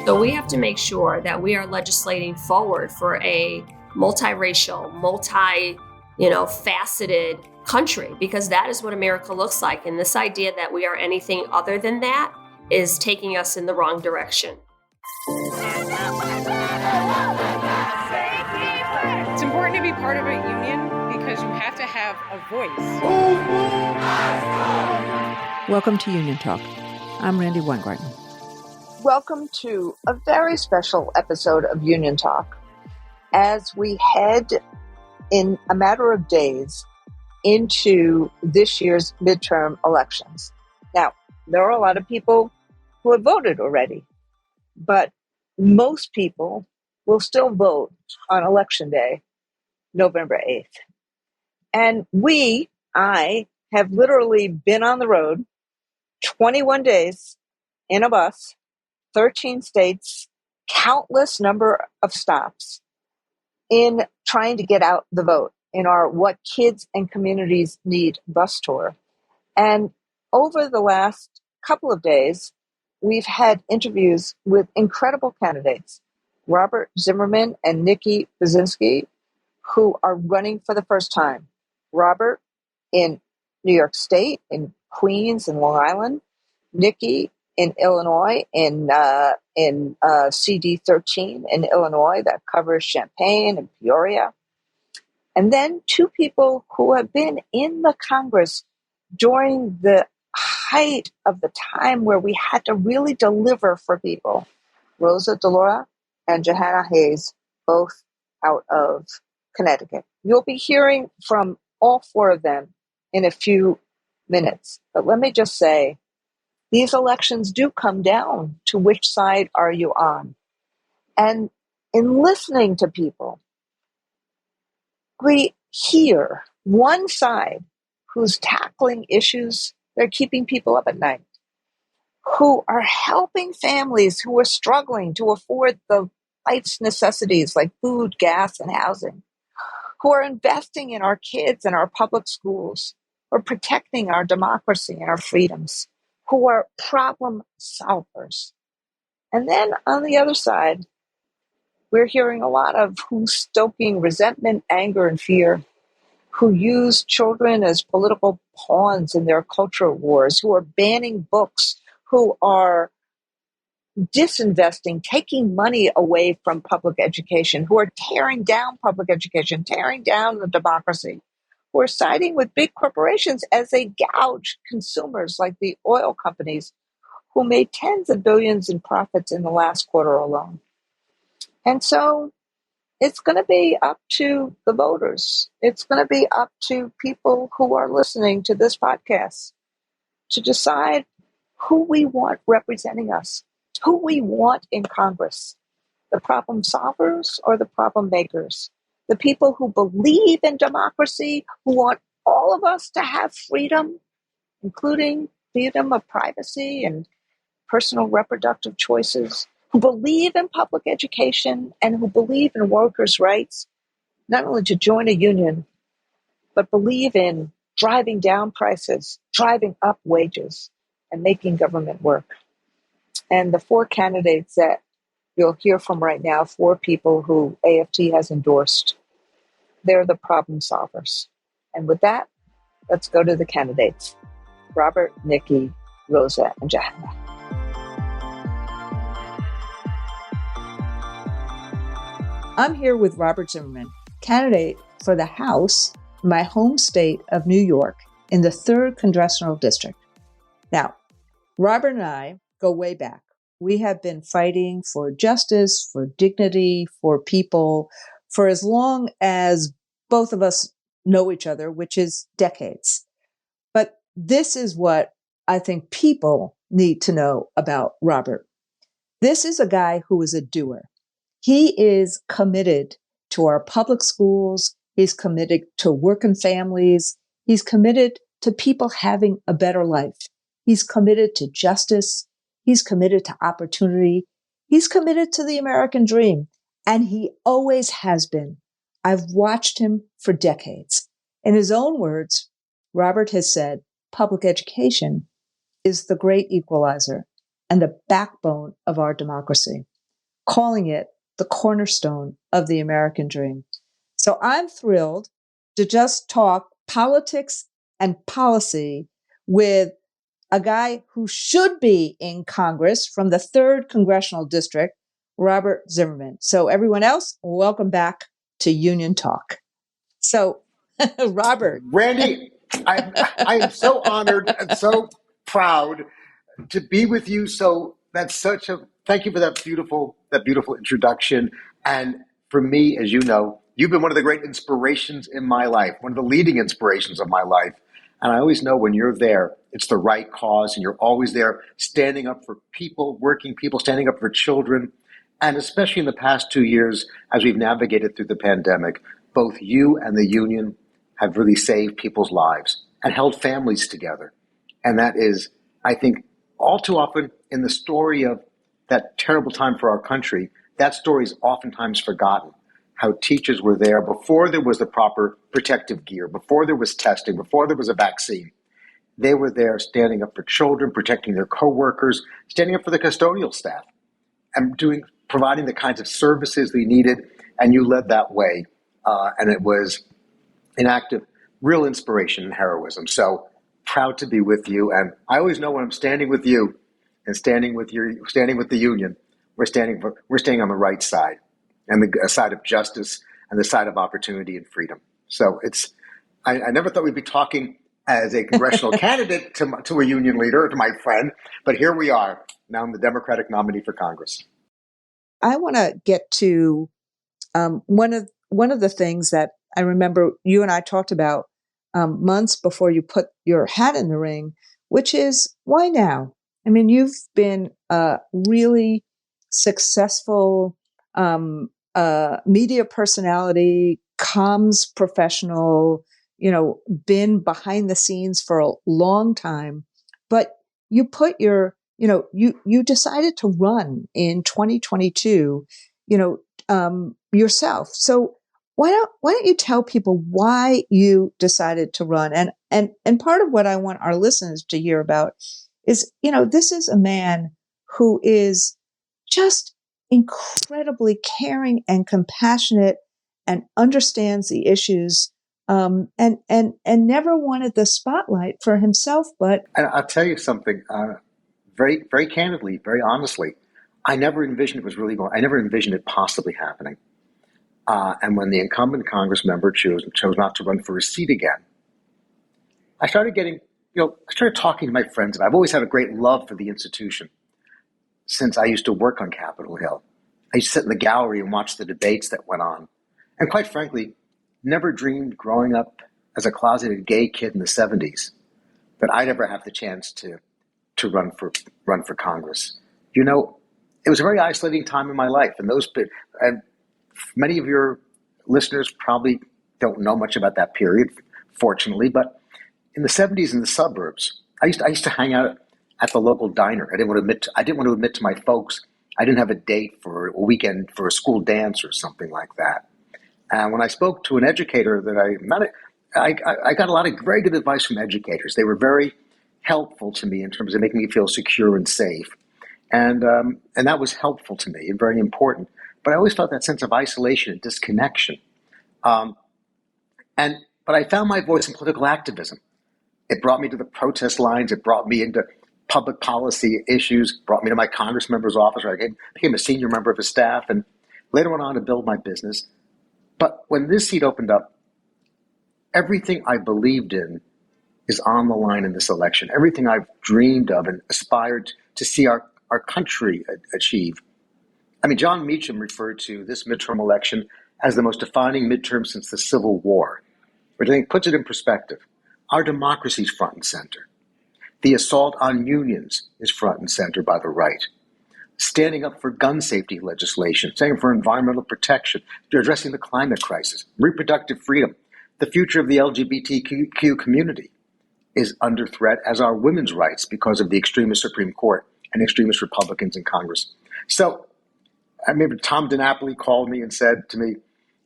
So we have to make sure that we are legislating forward for a multiracial, faceted country, because that is what America looks like. And this idea that we are anything other than that is taking us in the wrong direction. It's important to be part of a union because you have to have a voice. Welcome to Union Talk. I'm Randi Weingarten. Welcome to a very special episode of Union Talk as we head in a matter of days into this year's midterm elections. Now, there are a lot of people who have voted already, but most people will still vote on Election Day, November 8th. And I have literally been on the road 21 days in a bus, 13 states, countless number of stops in trying to get out the vote in our What Kids and Communities Need bus tour. And over the last couple of days, we've had interviews with incredible candidates, Robert Zimmerman and Nikki Budzinski, who are running for the first time. Robert in New York State, in Queens and Long Island, Nikki in Illinois, in CD13 in Illinois that covers Champaign and Peoria. And then two people who have been in the Congress during the height of the time where we had to really deliver for people, Rosa DeLauro and Jahana, both out of Connecticut. You'll be hearing from all four of them in a few minutes. But let me just say, these elections do come down to which side are you on. And in listening to people, we hear one side who's tackling issues that are keeping people up at night, who are helping families who are struggling to afford the life's necessities like food, gas, and housing, who are investing in our kids and our public schools, or protecting our democracy and our freedoms, who are problem solvers. And then on the other side, we're hearing a lot of who's stoking resentment, anger, and fear, who use children as political pawns in their culture wars, who are banning books, who are disinvesting, taking money away from public education, who are tearing down public education, tearing down the democracy, who are siding with big corporations as they gouge consumers like the oil companies who made tens of billions in profits in the last quarter alone. And so it's going to be up to the voters. It's going to be up to people who are listening to this podcast to decide who we want representing us, who we want in Congress, the problem solvers or the problem makers, the people who believe in democracy, who want all of us to have freedom, including freedom of privacy and personal reproductive choices, who believe in public education and who believe in workers' rights, not only to join a union, but believe in driving down prices, driving up wages, and making government work. And the four candidates that you'll hear from right now, four people who AFT has endorsed, they're the problem solvers. And with that, let's go to the candidates, Robert, Nikki, Rosa, and Jahana. I'm here with Robert Zimmerman, candidate for the House, my home state of New York, in the 3rd Congressional District. Now, Robert and I go way back. We have been fighting for justice, for dignity, for people, for as long as both of us know each other, which is decades. But this is what I think people need to know about Robert. This is a guy who is a doer. He is committed to our public schools. He's committed to working families. He's committed to people having a better life. He's committed to justice. He's committed to opportunity. He's committed to the American dream. And he always has been. I've watched him for decades. In his own words, Robert has said, public education is the great equalizer. and the backbone of our democracy, calling it the cornerstone of the American dream. So I'm thrilled to just talk politics and policy with a guy who should be in Congress from the 3rd Congressional District, Robert Zimmerman. So everyone else, welcome back to Union Talk. So, Robert. Randi, I am so honored and so proud to be with you. So thank you for that beautiful introduction. And for me, as you know, you've been one of the great inspirations in my life, one of the leading inspirations of my life. And I always know when you're there, it's the right cause, and you're always there standing up for people, working people, standing up for children. And especially in the past 2 years, as we've navigated through the pandemic, both you and the union have really saved people's lives and held families together. And that is, I think, all too often in the story of that terrible time for our country, that story is oftentimes forgotten. How teachers were there before there was the proper protective gear, before there was testing, before there was a vaccine. They were there standing up for children, protecting their coworkers, standing up for the custodial staff, and providing the kinds of services they needed. And you led that way. And it was an act of real inspiration and heroism. So proud to be with you. And I always know when I'm standing with you and standing with the union, we're standing on the right side, and the side of justice and the side of opportunity and freedom. So I never thought we'd be talking as a congressional candidate to a union leader, to my friend, but here we are. Now I'm the Democratic nominee for Congress. I want to get to one of the things that I remember you and I talked about months before you put your hat in the ring, which is, why now? I mean, you've been a really successful media personality, comms professional, been behind the scenes for a long time, but you put you decided to run in 2022, yourself. So why don't you tell people why you decided to run? And part of what I want our listeners to hear about is, this is a man who is just incredibly caring and compassionate and understands the issues, and never wanted the spotlight for himself. But I'll tell you something, very, very candidly, very honestly, I never envisioned it possibly happening. And when the incumbent Congress member chose not to run for a seat again, I started talking to my friends. I've always had a great love for the institution since I used to work on Capitol Hill. I used to sit in the gallery and watch the debates that went on. And quite frankly, never dreamed growing up as a closeted gay kid in the 70s that I'd ever have the chance to run for Congress. It was a very isolating time in my life, and many of your listeners probably don't know much about that period, fortunately, but in the 70s in the suburbs, I used to hang out at the local diner. I didn't want to admit to my folks I didn't have a date for a weekend for a school dance or something like that. And when I spoke to an educator that I met, I got a lot of very good advice from educators. They were very helpful to me in terms of making me feel secure and safe. And that was helpful to me and very important. But I always felt that sense of isolation and disconnection. But I found my voice in political activism. It brought me to the protest lines. It brought me into public policy issues, brought me to my Congress member's office, where I became a senior member of his staff, and later went on to build my business. But when this seat opened up, everything I believed in is on the line in this election. Everything I've dreamed of and aspired to see our country achieve. I mean, John Meacham referred to this midterm election as the most defining midterm since the Civil War, which I think puts it in perspective. Our democracy is front and center. The assault on unions is front and center by the right. Standing up for gun safety legislation, standing up for environmental protection, addressing the climate crisis, reproductive freedom, the future of the LGBTQ community is under threat, as are women's rights because of the extremist Supreme Court and extremist Republicans in Congress. So I remember Tom DiNapoli called me and said to me,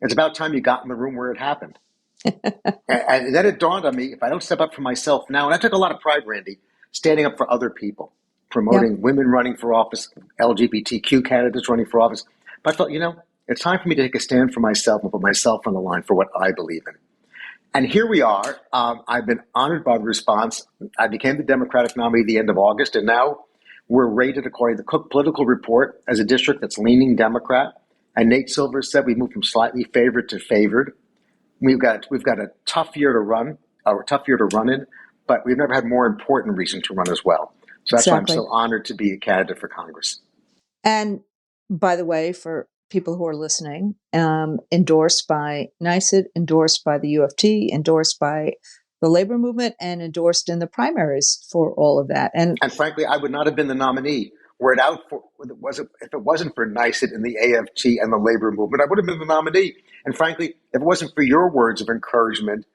"It's about time you got in the room where it happened." And then it dawned on me, if I don't step up for myself now, and I took a lot of pride, Randi, standing up for other people. promoting women running for office, LGBTQ candidates running for office. But I thought, it's time for me to take a stand for myself and put myself on the line for what I believe in. And here we are. I've been honored by the response. I became the Democratic nominee at the end of August, and now we're rated, according to the Cook Political Report, as a district that's leaning Democrat. And Nate Silver said we moved from slightly favored to favored. We've got a tough year to run, in, but we've never had more important reason to run as well. So that's why I'm so honored to be a candidate for Congress. And by the way, for people who are listening, endorsed by NYSET, endorsed by the UFT, endorsed by the labor movement, and endorsed in the primaries for all of that. And frankly, I would not have been the nominee were it out for if it wasn't for NYSET and the AFT and the labor movement. I would have been the nominee. And frankly, if it wasn't for your words of encouragement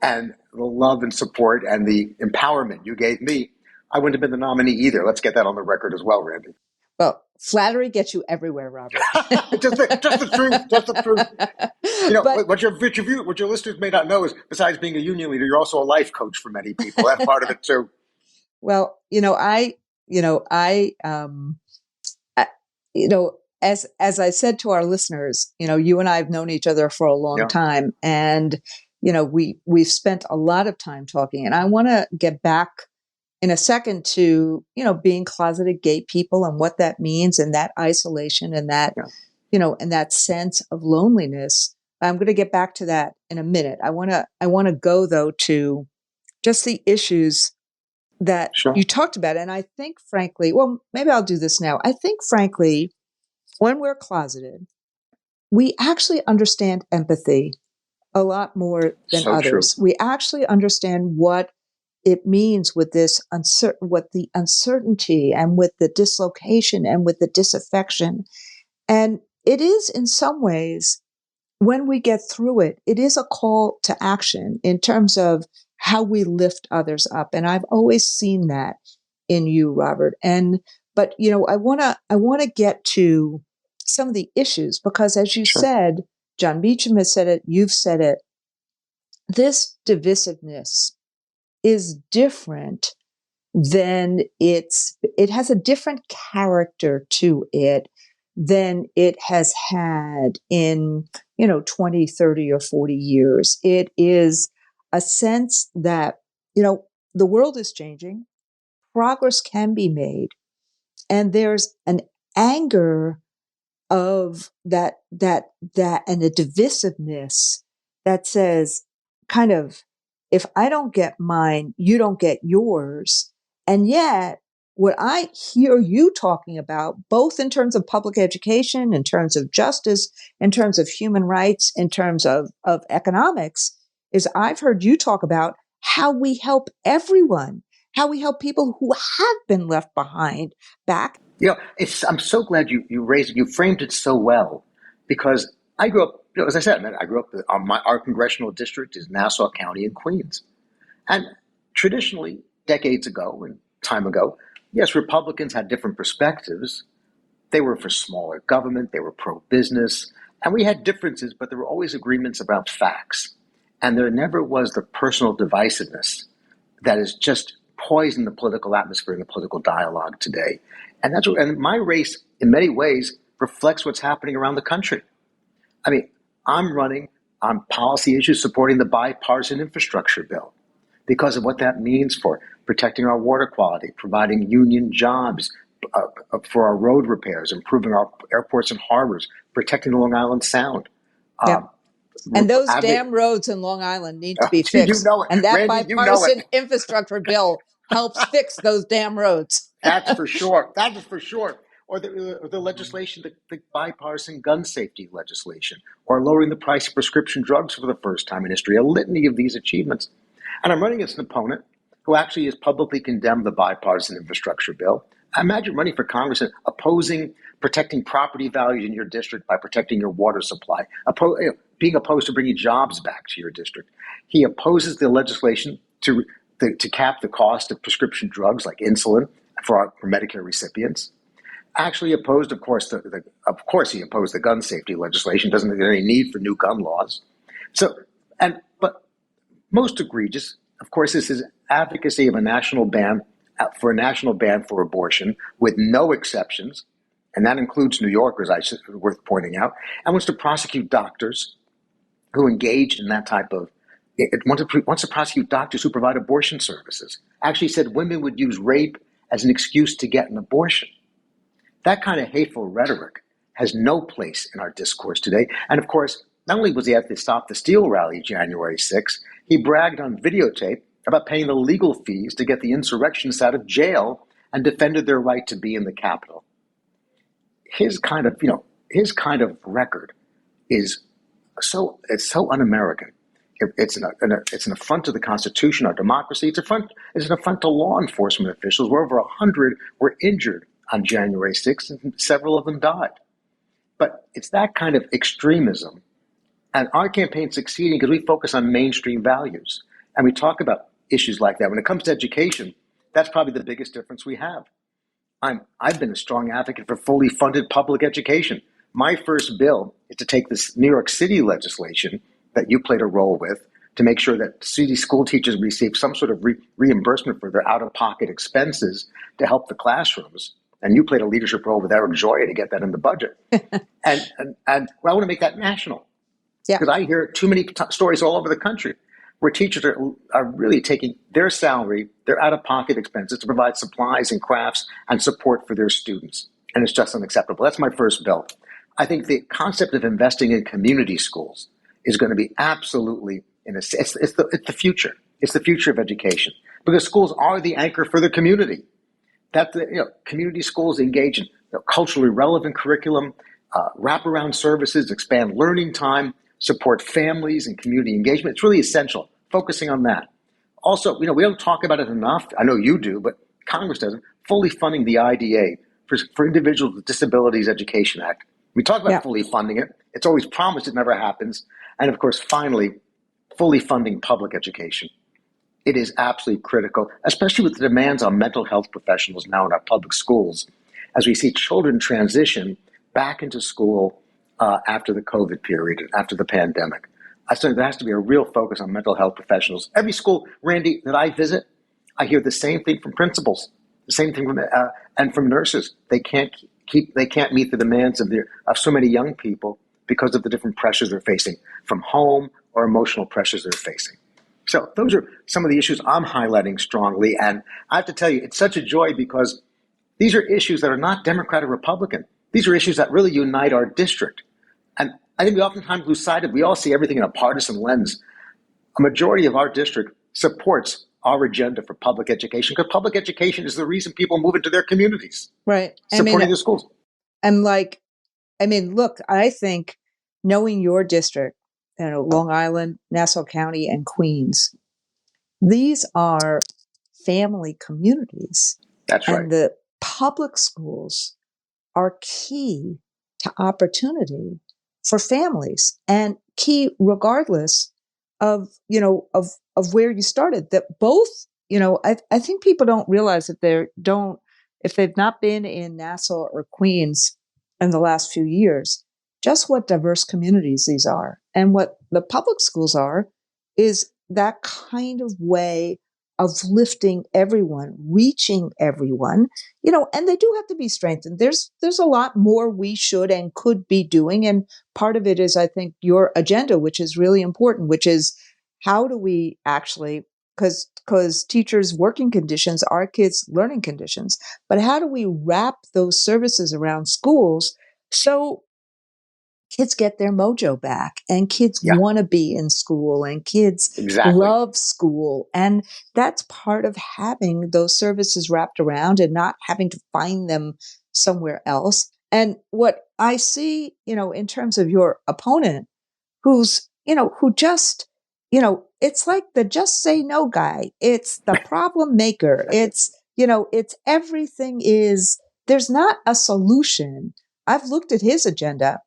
and the love and support and the empowerment you gave me, I wouldn't have been the nominee either. Let's get that on the record as well, Randy. Well, flattery gets you everywhere, Robert. just the truth. Just the truth. What your listeners may not know is, besides being a union leader, you're also a life coach for many people. That's part of it too. Well, as I said to our listeners, you and I have known each other for a long time, and we've spent a lot of time talking, and I want to get back in a second to, being closeted gay people and what that means, and that isolation and that, and that sense of loneliness. I'm going to get back to that in a minute. I want to go though to just the issues that you talked about. And I think frankly, well, maybe I'll do this now. I think frankly, when we're closeted, we actually understand empathy a lot more than others. True. We actually understand what it means with this with the uncertainty and with the dislocation and with the disaffection. And it is in some ways, when we get through it, it is a call to action in terms of how we lift others up. And I've always seen that in you, Robert. But I want to get to some of the issues, because as you said, John Beecham has said it, you've said it, this divisiveness is different than it has a different character to it than it has had in, 20, 30 or 40 years. It is a sense that, the world is changing, progress can be made, and there's an anger of that and a divisiveness that says, kind of, if I don't get mine, you don't get yours. And yet, what I hear you talking about, both in terms of public education, in terms of justice, in terms of human rights, in terms of economics, is I've heard you talk about how we help everyone, how we help people who have been left behind back. I'm so glad you framed it so well, because I grew up, as I said, I grew up, our congressional district is Nassau County in Queens. And traditionally, decades ago and time ago, yes, Republicans had different perspectives. They were for smaller government, they were pro-business, and we had differences, but there were always agreements about facts. And there never was the personal divisiveness that has just poisoned the political atmosphere and the political dialogue today. And and my race, in many ways, reflects what's happening around the country. I mean, I'm running on policy issues supporting the bipartisan infrastructure bill because of what that means for protecting our water quality, providing union jobs for our road repairs, improving our airports and harbors, protecting the Long Island Sound. And those damn roads in Long Island need to be fixed. And that Randy, bipartisan infrastructure bill helps fix those damn roads. That's for sure. That is for sure. Or the legislation, the bipartisan gun safety legislation, or lowering the price of prescription drugs for the first time in history, a litany of these achievements. And I'm running against an opponent who actually has publicly condemned the bipartisan infrastructure bill. Imagine running for Congress and opposing protecting property values in your district by protecting your water supply, being opposed to bringing jobs back to your district. He opposes the legislation to cap the cost of prescription drugs like insulin for Medicare recipients. Actually opposed, of course, he opposed the gun safety legislation. Doesn't think there's any need for new gun laws. But most egregious, of course, is his advocacy of a national ban for a national ban for abortion with no exceptions, and that includes New Yorkers, worth pointing out, and wants to prosecute doctors who engage in that type of, it wants to prosecute doctors who provide abortion services. Actually said women would use rape as an excuse to get an abortion. That kind of hateful rhetoric has no place in our discourse today. And of course, not only was he at the Stop the Steal rally January 6th, he bragged on videotape about paying the legal fees to get the insurrectionists out of jail and defended their right to be in the Capitol. His kind of record is so un-American. It's an affront to the Constitution, our democracy. It's an affront to law enforcement officials, where over 100 were injured on January 6th, and several of them died. But it's that kind of extremism. And our campaign's succeeding because we focus on mainstream values. And we talk about issues like that. When it comes to education, that's probably the biggest difference we have. I've been a strong advocate for fully funded public education. My first bill is to take this New York City legislation that you played a role with to make sure that city school teachers receive some sort of reimbursement for their out-of-pocket expenses to help the classrooms. And you played a leadership role with Eric Joya to get that in the budget. and I want to make that national. Because I hear too many stories all over the country where teachers are really taking their salary, their out-of-pocket expenses to provide supplies and crafts and support for their students. And it's just unacceptable. That's my first bill. I think the concept of investing in community schools is going to be absolutely, it's the future. It's the future of education, because schools are the anchor for the community. Community schools engage in culturally relevant curriculum, wraparound services, expand learning time, support families and community engagement. It's really essential, focusing on that. Also, we don't talk about it enough. I know you do, but Congress doesn't. Fully funding the IDA for Individuals with Disabilities Education Act. We talk about fully funding it. It's always promised, it never happens. And of course, finally, fully funding public education. It is absolutely critical, especially with the demands on mental health professionals now in our public schools, as we see children transition back into school after the COVID period, after the pandemic. I think there has to be a real focus on mental health professionals. Every school, Randy, that I visit, I hear the same thing from principals, the same thing from nurses. They can't meet the demands of so many young people because of the different pressures they're facing from home or emotional pressures they're facing. So those are some of the issues I'm highlighting strongly. And I have to tell you, it's such a joy because these are issues that are not Democrat or Republican. These are issues that really unite our district. And I think we oftentimes lose sight of, we all see everything in a partisan lens. A majority of our district supports our agenda for public education, because public education is the reason people move into their communities. Right. Supporting the schools. Look, I think knowing your district, Long Island, Nassau County, and Queens, these are family communities. That's right. And the public schools are key to opportunity for families, and key regardless of where you started. That both, I think people don't realize that if they've not been in Nassau or Queens in the last few years, just what diverse communities these are. And what the public schools are is that kind of way of lifting everyone, reaching everyone, and they do have to be strengthened. There's a lot more we should and could be doing. And part of it is, I think, your agenda, which is really important, which is how do we actually, because teachers' working conditions are kids' learning conditions, but how do we wrap those services around schools so kids get their mojo back, and kids want to be in school, and kids love school. And that's part of having those services wrapped around and not having to find them somewhere else. And what I see, in terms of your opponent, who just, it's like the just say no guy. It's the problem maker. It's everything there's not a solution. I've looked at his agenda.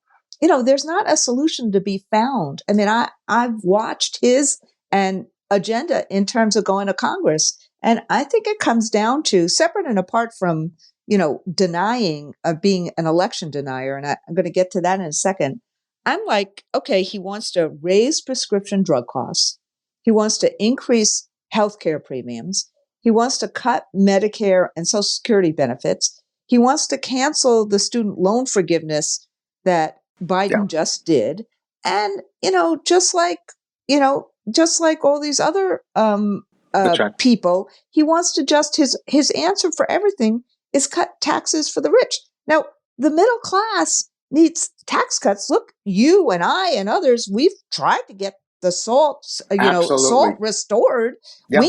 There's not a solution to be found. I mean, I've watched his agenda in terms of going to Congress, and I think it comes down to, separate and apart from, denying being an election denier, and I'm going to get to that in a second. I'm like, okay, he wants to raise prescription drug costs. He wants to increase healthcare premiums. He wants to cut Medicare and Social Security benefits. He wants to cancel the student loan forgiveness that Biden just did. And, just like all these other right. people, he wants to his answer for everything is cut taxes for the rich. Now, the middle class needs tax cuts. Look, you and I and others, we've tried to get the salt restored. Yeah.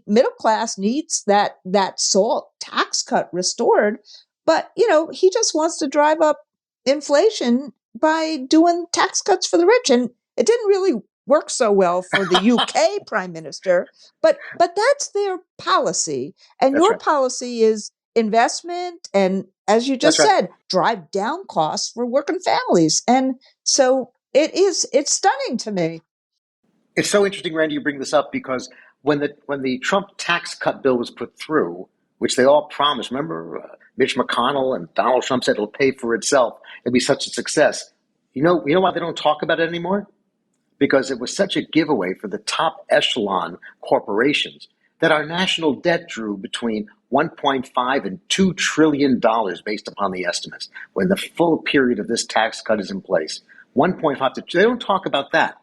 Middle class needs that salt tax cut restored. But, he just wants to drive up inflation by doing tax cuts for the rich. And it didn't really work so well for the UK prime minister, but that's their policy. And your policy is investment and, as you just said, drive down costs for working families. And so it's stunning to me. It's so interesting, Randy, you bring this up, because when the Trump tax cut bill was put through, which they all promised, remember, Mitch McConnell and Donald Trump said it'll pay for itself. It'll be such a success. You know why they don't talk about it anymore? Because it was such a giveaway for the top echelon corporations that our national debt drew between $1.5 and $2 trillion based upon the estimates when the full period of this tax cut is in place. 1.5 to, they don't talk about that.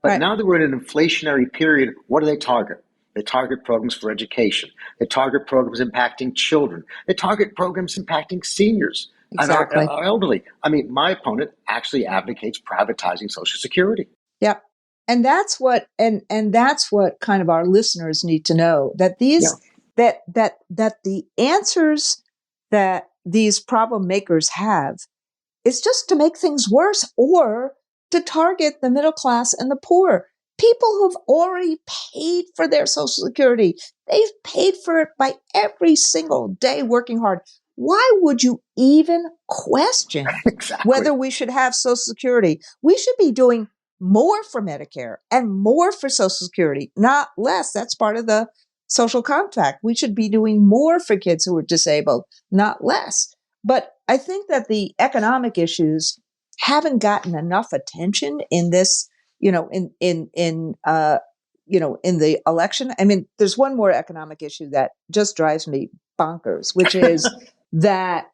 But now that we're in an inflationary period, what do they target? They target programs for education. They target programs impacting children. They target programs impacting seniors and our elderly. I mean, my opponent actually advocates privatizing Social Security. Yep. And that's what that's what kind of our listeners need to know, that that the answers that these problem makers have is just to make things worse or to target the middle class and the poor. People who've already paid for their Social Security. They've paid for it by every single day working hard. Why would you even question whether we should have Social Security? We should be doing more for Medicare and more for Social Security, not less. That's part of the social contract. We should be doing more for kids who are disabled, not less. But I think that the economic issues haven't gotten enough attention in this, in the election. I mean, there's one more economic issue that just drives me bonkers, which is that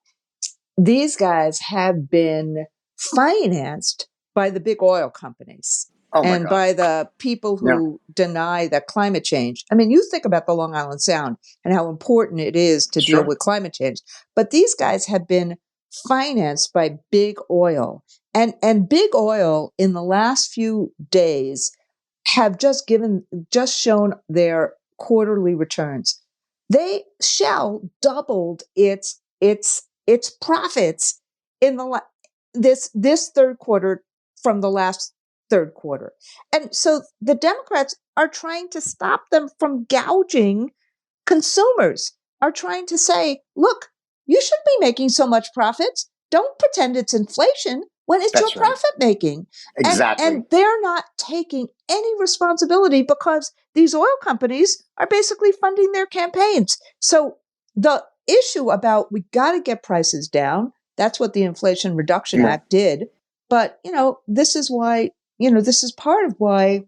these guys have been financed by the big oil companies and by the people who deny that climate change. I mean, you think about the Long Island Sound and how important it is to deal with climate change. But these guys have been financed by big oil. And big oil in the last few days have just shown their quarterly returns. Shell doubled its profits in this third quarter from the last third quarter. And so the Democrats are trying to stop them from gouging consumers, are trying to say, look, you should be making so much profits. Don't pretend it's inflation when it's your profit making. Exactly. And they're not taking any responsibility because these oil companies are basically funding their campaigns. So the issue about we got to get prices down, that's what the Inflation Reduction Act did. But, this is why, this is part of why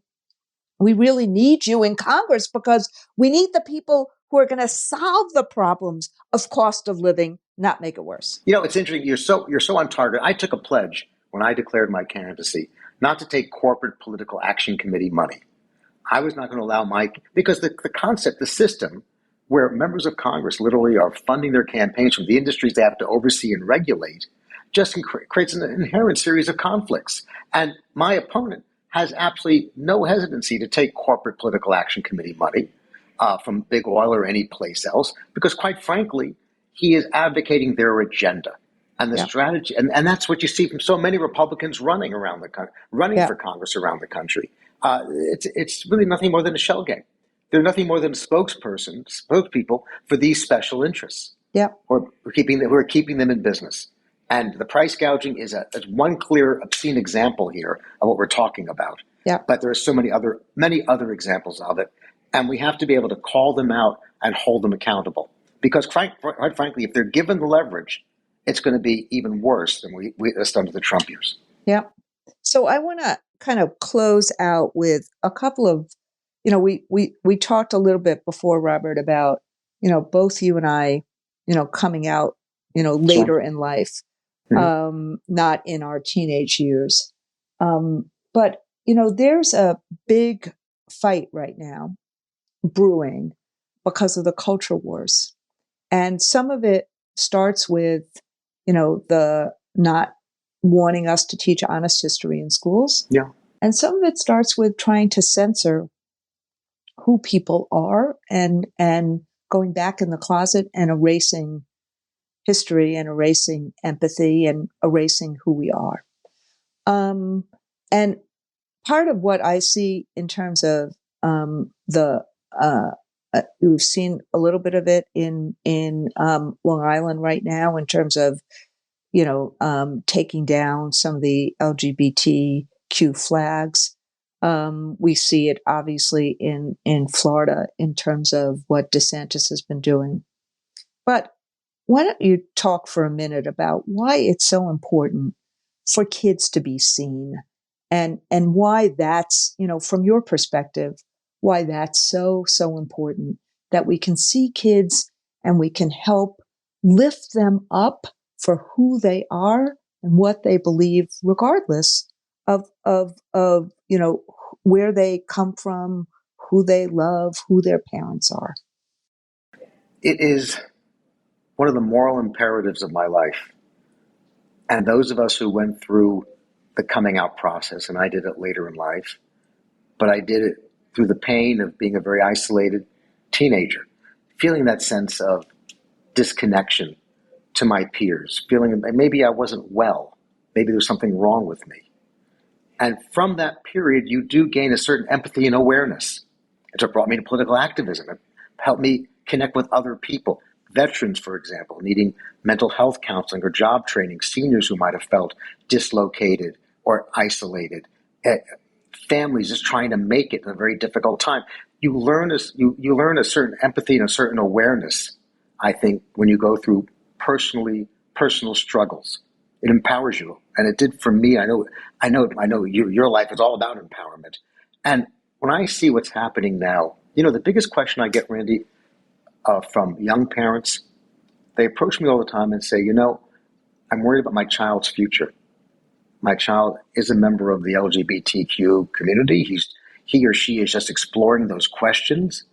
we really need you in Congress, because we need the people who are going to solve the problems of cost of living, not make it worse. It's interesting. You're so on target. I took a pledge when I declared my candidacy not to take corporate political action committee money. I was not going to allow because the concept, the system where members of Congress literally are funding their campaigns from the industries they have to oversee and regulate, just creates an inherent series of conflicts. And my opponent has absolutely no hesitancy to take corporate political action committee money from big oil or any place else, because quite frankly, he is advocating their agenda and the strategy. And that's what you see from so many Republicans running around the country, for Congress around the country. It's really nothing more than a shell game. They're nothing more than a spokespeople for these special interests. Yeah. Who are keeping them in business. And the price gouging is one clear, obscene example here of what we're talking about. Yeah. But there are so many other examples of it. And we have to be able to call them out and hold them accountable. Because quite frankly, if they're given the leverage, it's going to be even worse than it's done to the Trump years. Yeah. So I want to kind of close out with a couple of we talked a little bit before, Robert, about, both you and I, coming out, later in life, not in our teenage years. But, there's a big fight right now brewing because of the culture wars. And some of it starts with, the not wanting us to teach honest history in schools. Yeah. And some of it starts with trying to censor who people are and going back in the closet and erasing history and erasing empathy and erasing who we are. And part of what I see in terms of we've seen a little bit of it in Long Island right now in terms of taking down some of the LGBTQ flags. We see it obviously in Florida in terms of what DeSantis has been doing. But why don't you talk for a minute about why it's so important for kids to be seen and why that's, from your perspective, why that's so important that we can see kids and we can help lift them up for who they are and what they believe, regardless of where they come from, who they love, who their parents are. It is one of the moral imperatives of my life. And those of us who went through the coming out process, and I did it later in life, but I did it through the pain of being a very isolated teenager, feeling that sense of disconnection to my peers, feeling maybe I wasn't well, maybe there was something wrong with me. And from that period, you do gain a certain empathy and awareness. It's what brought me to political activism. It helped me connect with other people. Veterans, for example, needing mental health counseling or job training, seniors who might have felt dislocated or isolated, families just trying to make it in a very difficult time. You learn a certain empathy and a certain awareness, I think, when you go through personal struggles. It empowers you, and it did for me. I know your life is all about empowerment. And when I see what's happening now, the biggest question I get, Randy, from young parents, they approach me all the time and say, I'm worried about my child's future. My child is a member of the LGBTQ community. He or she is just exploring those questions.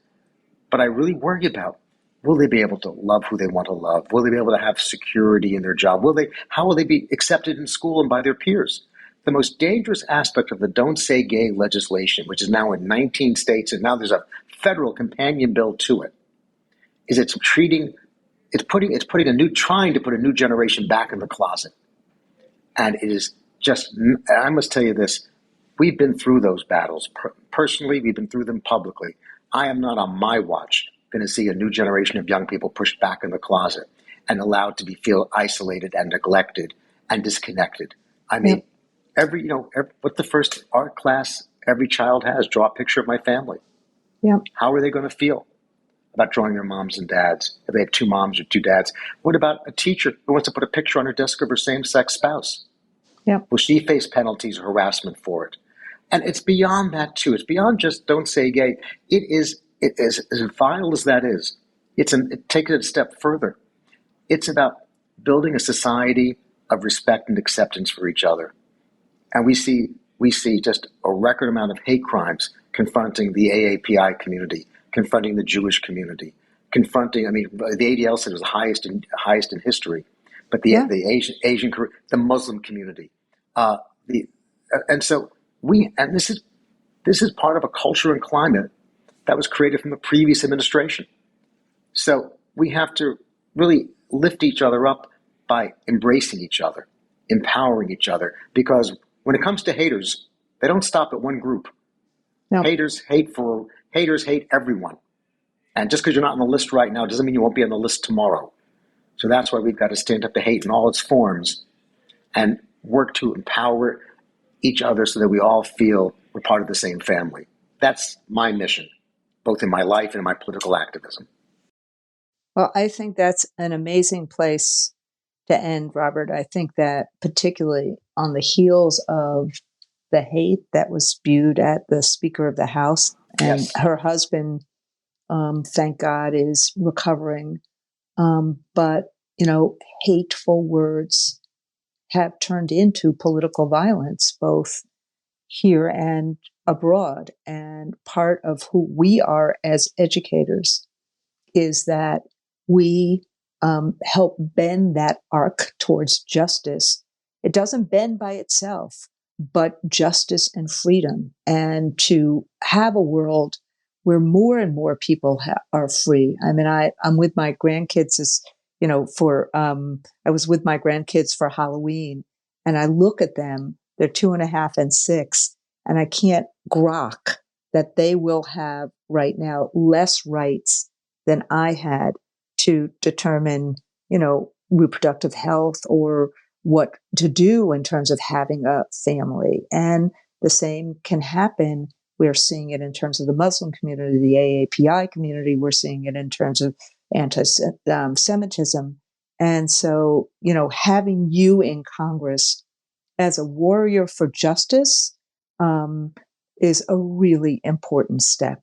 But I really worry about, will they be able to love who they want to love? Will they be able to have security in their job? How will they be accepted in school and by their peers? The most dangerous aspect of the Don't Say Gay legislation, which is now in 19 states, and now there's a federal companion bill to it, is trying to put a new generation back in the closet. And it is just, I must tell you this, we've been through those battles. Personally, we've been through them publicly. I am not on my watch going to see a new generation of young people pushed back in the closet and allowed to feel isolated and neglected and disconnected. I mean, what the first art class every child has, draw a picture of my family. Yeah. How are they going to feel about drawing their moms and dads, if they have two moms or two dads? What about a teacher who wants to put a picture on her desk of her same-sex spouse? Yeah. Will she face penalties or harassment for it? And it's beyond that, too. It's beyond just Don't Say Gay. It is as vile as that is. Take it a step further. It's about building a society of respect and acceptance for each other. And we see just a record amount of hate crimes confronting the AAPI community, confronting the Jewish community, the ADL said it was the highest in history, but the Asian, the Muslim community, this is part of a culture and climate that was created from the previous administration. So we have to really lift each other up by embracing each other, empowering each other, because when it comes to haters, they don't stop at one group. No. Haters hate everyone. And just because you're not on the list right now doesn't mean you won't be on the list tomorrow. So that's why we've got to stand up to hate in all its forms and work to empower each other so that we all feel we're part of the same family. That's my mission, both in my life and in my political activism. Well, I think that's an amazing place to end, Robert. I think that particularly on the heels of the hate that was spewed at the Speaker of the House. And Yes. her husband, thank God, is recovering. But, hateful words have turned into political violence, both here and abroad. And part of who we are as educators is that we help bend that arc towards justice. It doesn't bend by itself, but justice and freedom, and to have a world where more and more people are free. I mean, I'm with my grandkids I was with my grandkids for Halloween, and I look at them, they're 2.5 and 6, and I can't grok that they will have right now less rights than I had to determine, reproductive health or what to do in terms of having a family. And the same can happen. We're seeing it in terms of the Muslim community, the AAPI community. We're seeing it in terms of anti-Semitism. And so, having you in Congress as a warrior for justice is a really important step.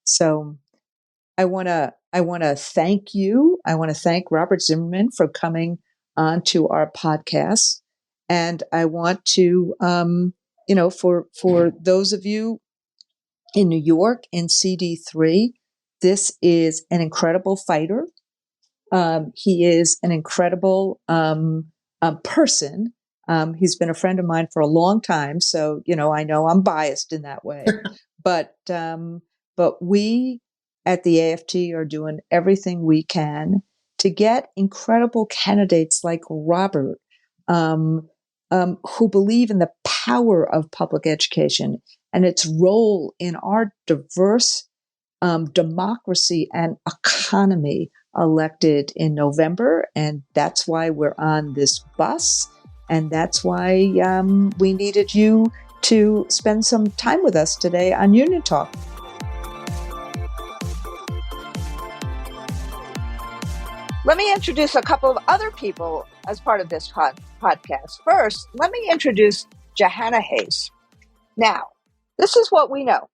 So I want to thank you. I want to thank Robert Zimmerman for coming on to our podcast. And I want to, for those of you in New York in CD3, this is an incredible fighter. He is an incredible person. He's been a friend of mine for a long time, so I know I'm biased in that way. But we at the AFT are doing everything we can to get incredible candidates like Robert, who believe in the power of public education and its role in our diverse democracy and economy, elected in November. And that's why we're on this bus. And that's why we needed you to spend some time with us today on Union Talk. Let me introduce a couple of other people as part of this podcast. First, let me introduce Jahana Hayes. Now, this is what we know.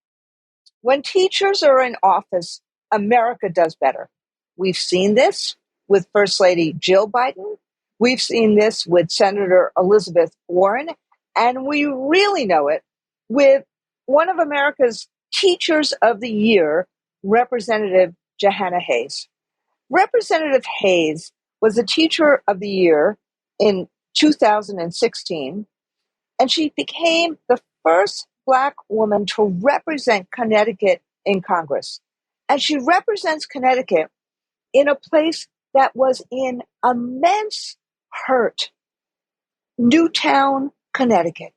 When teachers are in office, America does better. We've seen this with First Lady Jill Biden. We've seen this with Senator Elizabeth Warren. And we really know it with one of America's Teachers of the Year, Representative Jahana Hayes. Representative Hayes was a Teacher of the Year in 2016, and she became the first Black woman to represent Connecticut in Congress. And she represents Connecticut in a place that was in immense hurt, Newtown, Connecticut.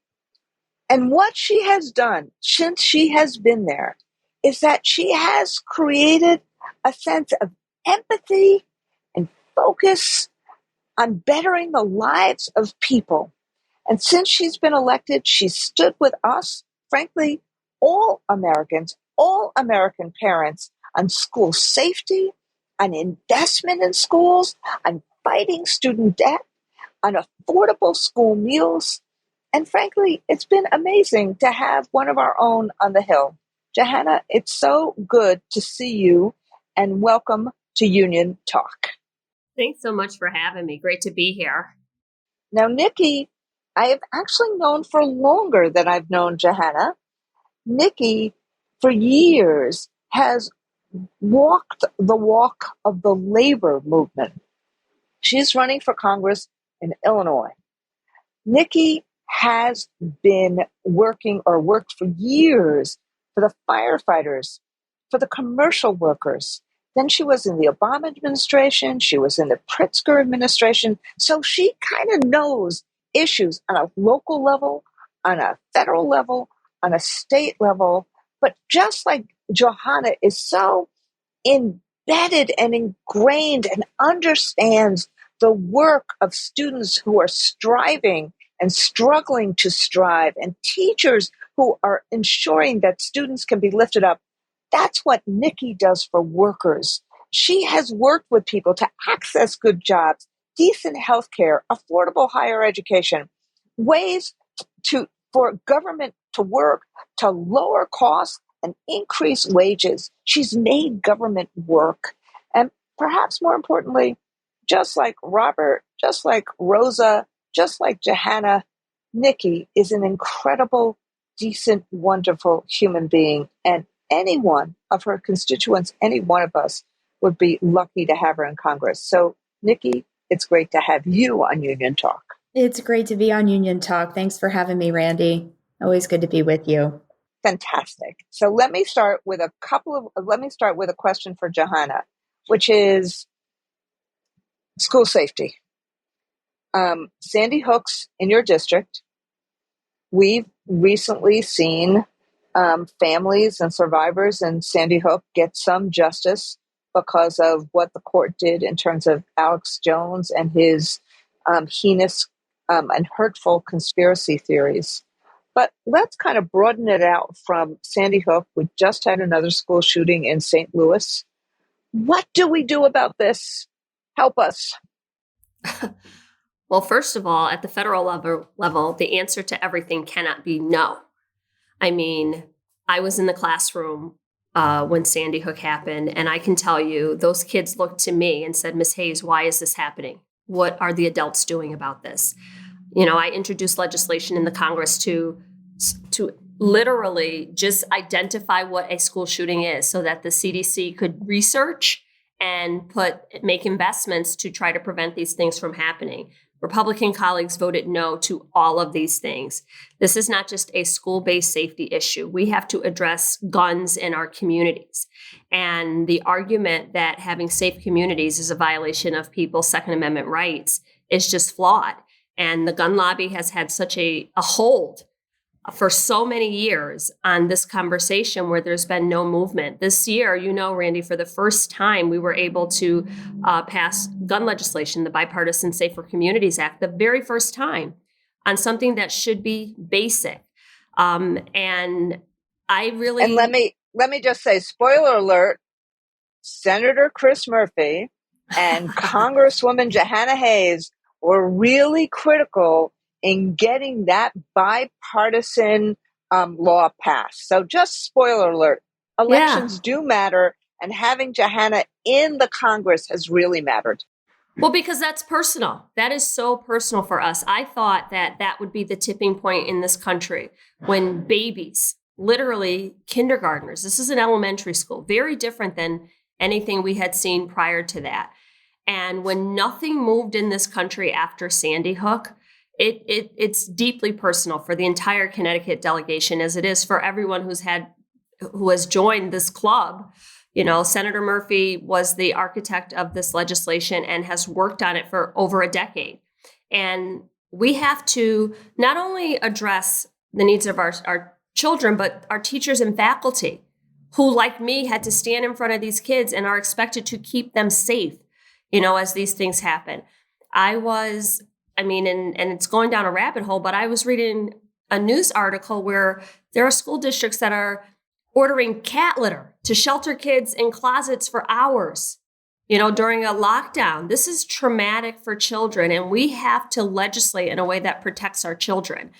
And what she has done since she has been there is that she has created a sense of empathy and focus on bettering the lives of people. And since she's been elected, she's stood with us, frankly, all Americans, all American parents, on school safety, on investment in schools, on fighting student debt, on affordable school meals. And frankly, it's been amazing to have one of our own on the Hill. Jahana, it's so good to see you, and welcome to Union Talk. Thanks so much for having me. Great to be here. Now, Nikki, I have actually known for longer than I've known Jahana. Nikki, for years, has walked the walk of the labor movement. She's running for Congress in Illinois. Nikki has been working or worked for years for the firefighters, for the commercial workers. Then she was in the Obama administration. She was in the Pritzker administration. So she kind of knows issues on a local level, on a federal level, on a state level. But just like Jahana is so embedded and ingrained and understands the work of students who are striving and struggling to strive, and teachers who are ensuring that students can be lifted up. That's what Nikki does for workers. She has worked with people to access good jobs, decent health care, affordable higher education, ways for government to work to lower costs and increase wages. She's made government work. And perhaps more importantly, just like Robert, just like Rosa, just like Jahana, Nikki is an incredible, decent, wonderful human being. And any one of her constituents, any one of us would be lucky to have her in Congress. So, Nikki, it's great to have you on Union Talk. It's great to be on Union Talk. Thanks for having me, Randi. Always good to be with you. Fantastic. So let me start with a question for Jahana, which is school safety. Sandy Hook's in your district. We've recently seen families and survivors in Sandy Hook get some justice because of what the court did in terms of Alex Jones and his heinous and hurtful conspiracy theories. But let's kind of broaden it out from Sandy Hook. We just had another school shooting in St. Louis. What do we do about this? Help us. Well, first of all, at the federal level, the answer to everything cannot be no. I mean, I was in the classroom when Sandy Hook happened, and I can tell you those kids looked to me and said, Ms. Hayes, why is this happening? What are the adults doing about this? You know, I introduced legislation in the Congress to literally just identify what a school shooting is so that the CDC could research and make investments to try to prevent these things from happening. Republican colleagues voted no to all of these things. This is not just a school-based safety issue. We have to address guns in our communities. And the argument that having safe communities is a violation of people's Second Amendment rights is just flawed. And the gun lobby has had such a hold for so many years on this conversation where there's been no movement. This year, you know, Randi, for the first time, we were able to pass gun legislation, the Bipartisan Safer Communities Act, the very first time on something that should be basic. And I really... And let me just say, spoiler alert, Senator Chris Murphy and Congresswoman Jahana Hayes were really critical in getting that bipartisan law passed. So just spoiler alert, elections do matter, and having Jahana in the Congress has really mattered. Well, because that's personal. That is so personal for us. I thought that would be the tipping point in this country when babies, literally kindergartners, this is an elementary school, very different than anything we had seen prior to that. And when nothing moved in this country after Sandy Hook, it's deeply personal for the entire Connecticut delegation, as it is for everyone who has joined this club. You know, Senator Murphy was the architect of this legislation and has worked on it for over a decade. And we have to not only address the needs of our children, but our teachers and faculty who, like me, had to stand in front of these kids and are expected to keep them safe, you know, as these things happen. And it's going down a rabbit hole, but I was reading a news article where there are school districts that are ordering cat litter to shelter kids in closets for hours, you know, during a lockdown. This is traumatic for children, and we have to legislate in a way that protects our children.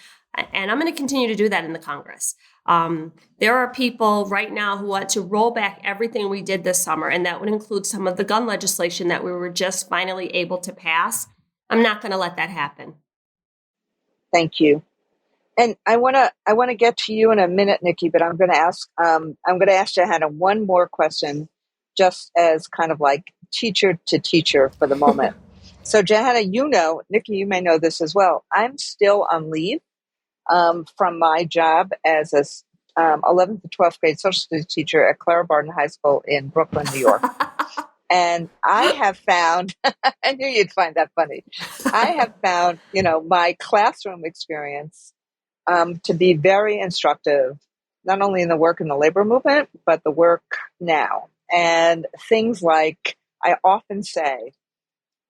And I'm going to continue to do that in the Congress. There are people right now who want to roll back everything we did this summer, and that would include some of the gun legislation that we were just finally able to pass. I'm not going to let that happen. Thank you. And I want to get to you in a minute, Nikki, but I'm going to ask Jahana one more question, just as kind of like teacher to teacher for the moment. So Jahana, Nikki, you may know this as well. I'm still on leave from my job as a 11th to 12th grade social studies teacher at Clara Barton High School in Brooklyn, New York. And I have found, I knew you'd find that funny. I have found, my classroom experience to be very instructive, not only in the work in the labor movement, but the work now. And things like, I often say,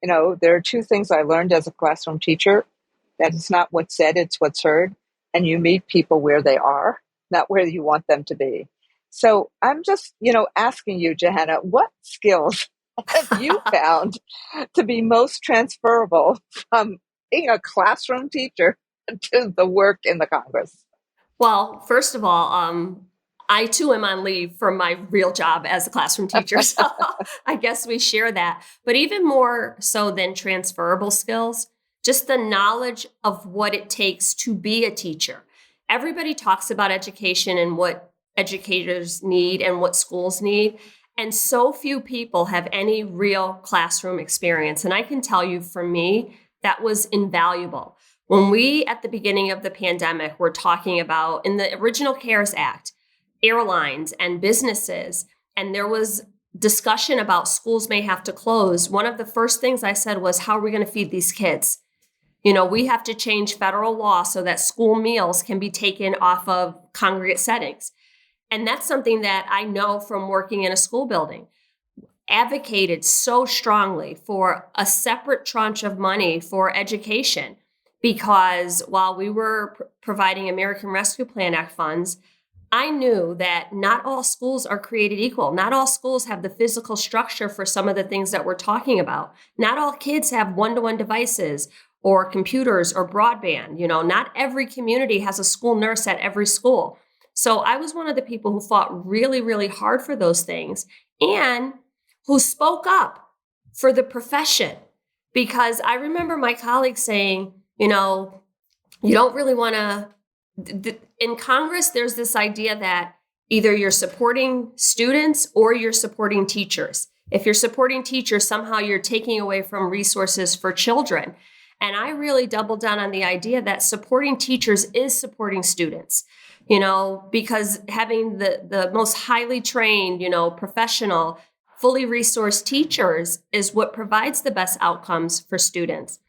there are two things I learned as a classroom teacher, that it's not what's said, it's what's heard. And you meet people where they are, not where you want them to be. So I'm just, asking you, Jahana, what skills have you found to be most transferable from being a classroom teacher to the work in the Congress? Well, first of all, I too am on leave from my real job as a classroom teacher. So I guess we share that. But even more so than transferable skills, just the knowledge of what it takes to be a teacher. Everybody talks about education and what educators need and what schools need. And so few people have any real classroom experience. And I can tell you, for me, that was invaluable. When we, at the beginning of the pandemic, were talking about, in the original CARES Act, airlines and businesses, and there was discussion about schools may have to close, one of the first things I said was, how are we going to feed these kids? We have to change federal law so that school meals can be taken off of congregate settings. And that's something that I know from working in a school building. Advocated so strongly for a separate tranche of money for education, because while we were providing American Rescue Plan Act funds, I knew that not all schools are created equal. Not all schools have the physical structure for some of the things that we're talking about. Not all kids have one-to-one devices or computers or broadband. Not every community has a school nurse at every school. So I was one of the people who fought really, really hard for those things and who spoke up for the profession. Because I remember my colleagues saying, you don't really want to, in Congress, there's this idea that either you're supporting students or you're supporting teachers. If you're supporting teachers, somehow you're taking away from resources for children. And I really doubled down on the idea that supporting teachers is supporting students, because having the most highly trained, professional, fully resourced teachers is what provides the best outcomes for students.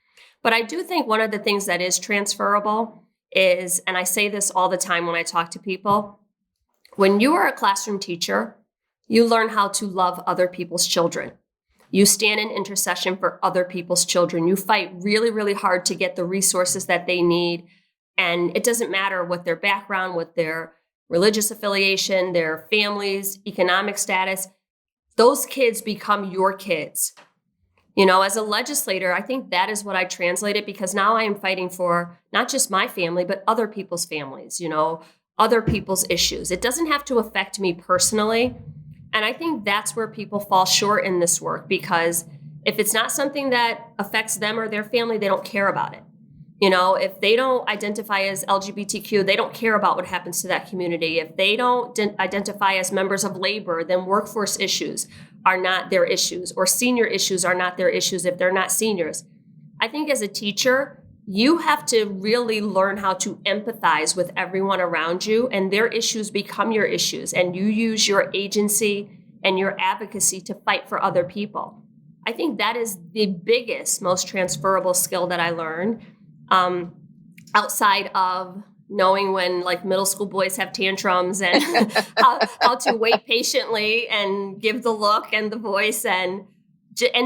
But I do think one of the things that is transferable is, and I say this all the time when I talk to people, when you are a classroom teacher, you learn how to love other people's children. You stand in intercession for other people's children. You fight really, really hard to get the resources that they need. And it doesn't matter what their background, what their religious affiliation, their family's economic status, those kids become your kids. As a legislator, I think that is what I translated, because now I am fighting for not just my family, but other people's families, other people's issues. It doesn't have to affect me personally. And I think that's where people fall short in this work, because if it's not something that affects them or their family, they don't care about it. If they don't identify as LGBTQ, they don't care about what happens to that community. If they don't identify as members of labor, then workforce issues are not their issues, or senior issues are not their issues if they're not seniors. I think as a teacher, you have to really learn how to empathize with everyone around you, and their issues become your issues, and you use your agency and your advocacy to fight for other people. I think that is the biggest, most transferable skill that I learned. Outside of knowing when middle school boys have tantrums and how to wait patiently and give the look and the voice and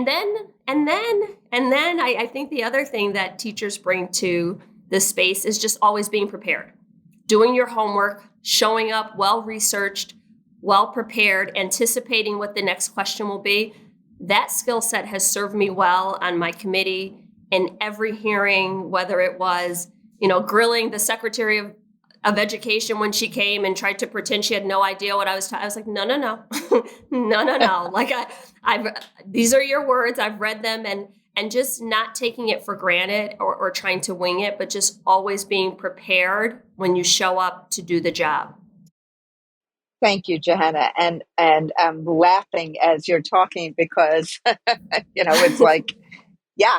then I think the other thing that teachers bring to this space is just always being prepared, doing your homework, showing up well-researched, well-prepared, anticipating what the next question will be. That skill set has served me well on my committee in every hearing, whether it was, grilling the Secretary of Education when she came and tried to pretend she had no idea what I was talking. I was like, no, no. Like these are your words. I've read them, and just not taking it for granted or trying to wing it, but just always being prepared when you show up to do the job. Thank you, Jahana. And I'm laughing as you're talking because, it's like, yeah,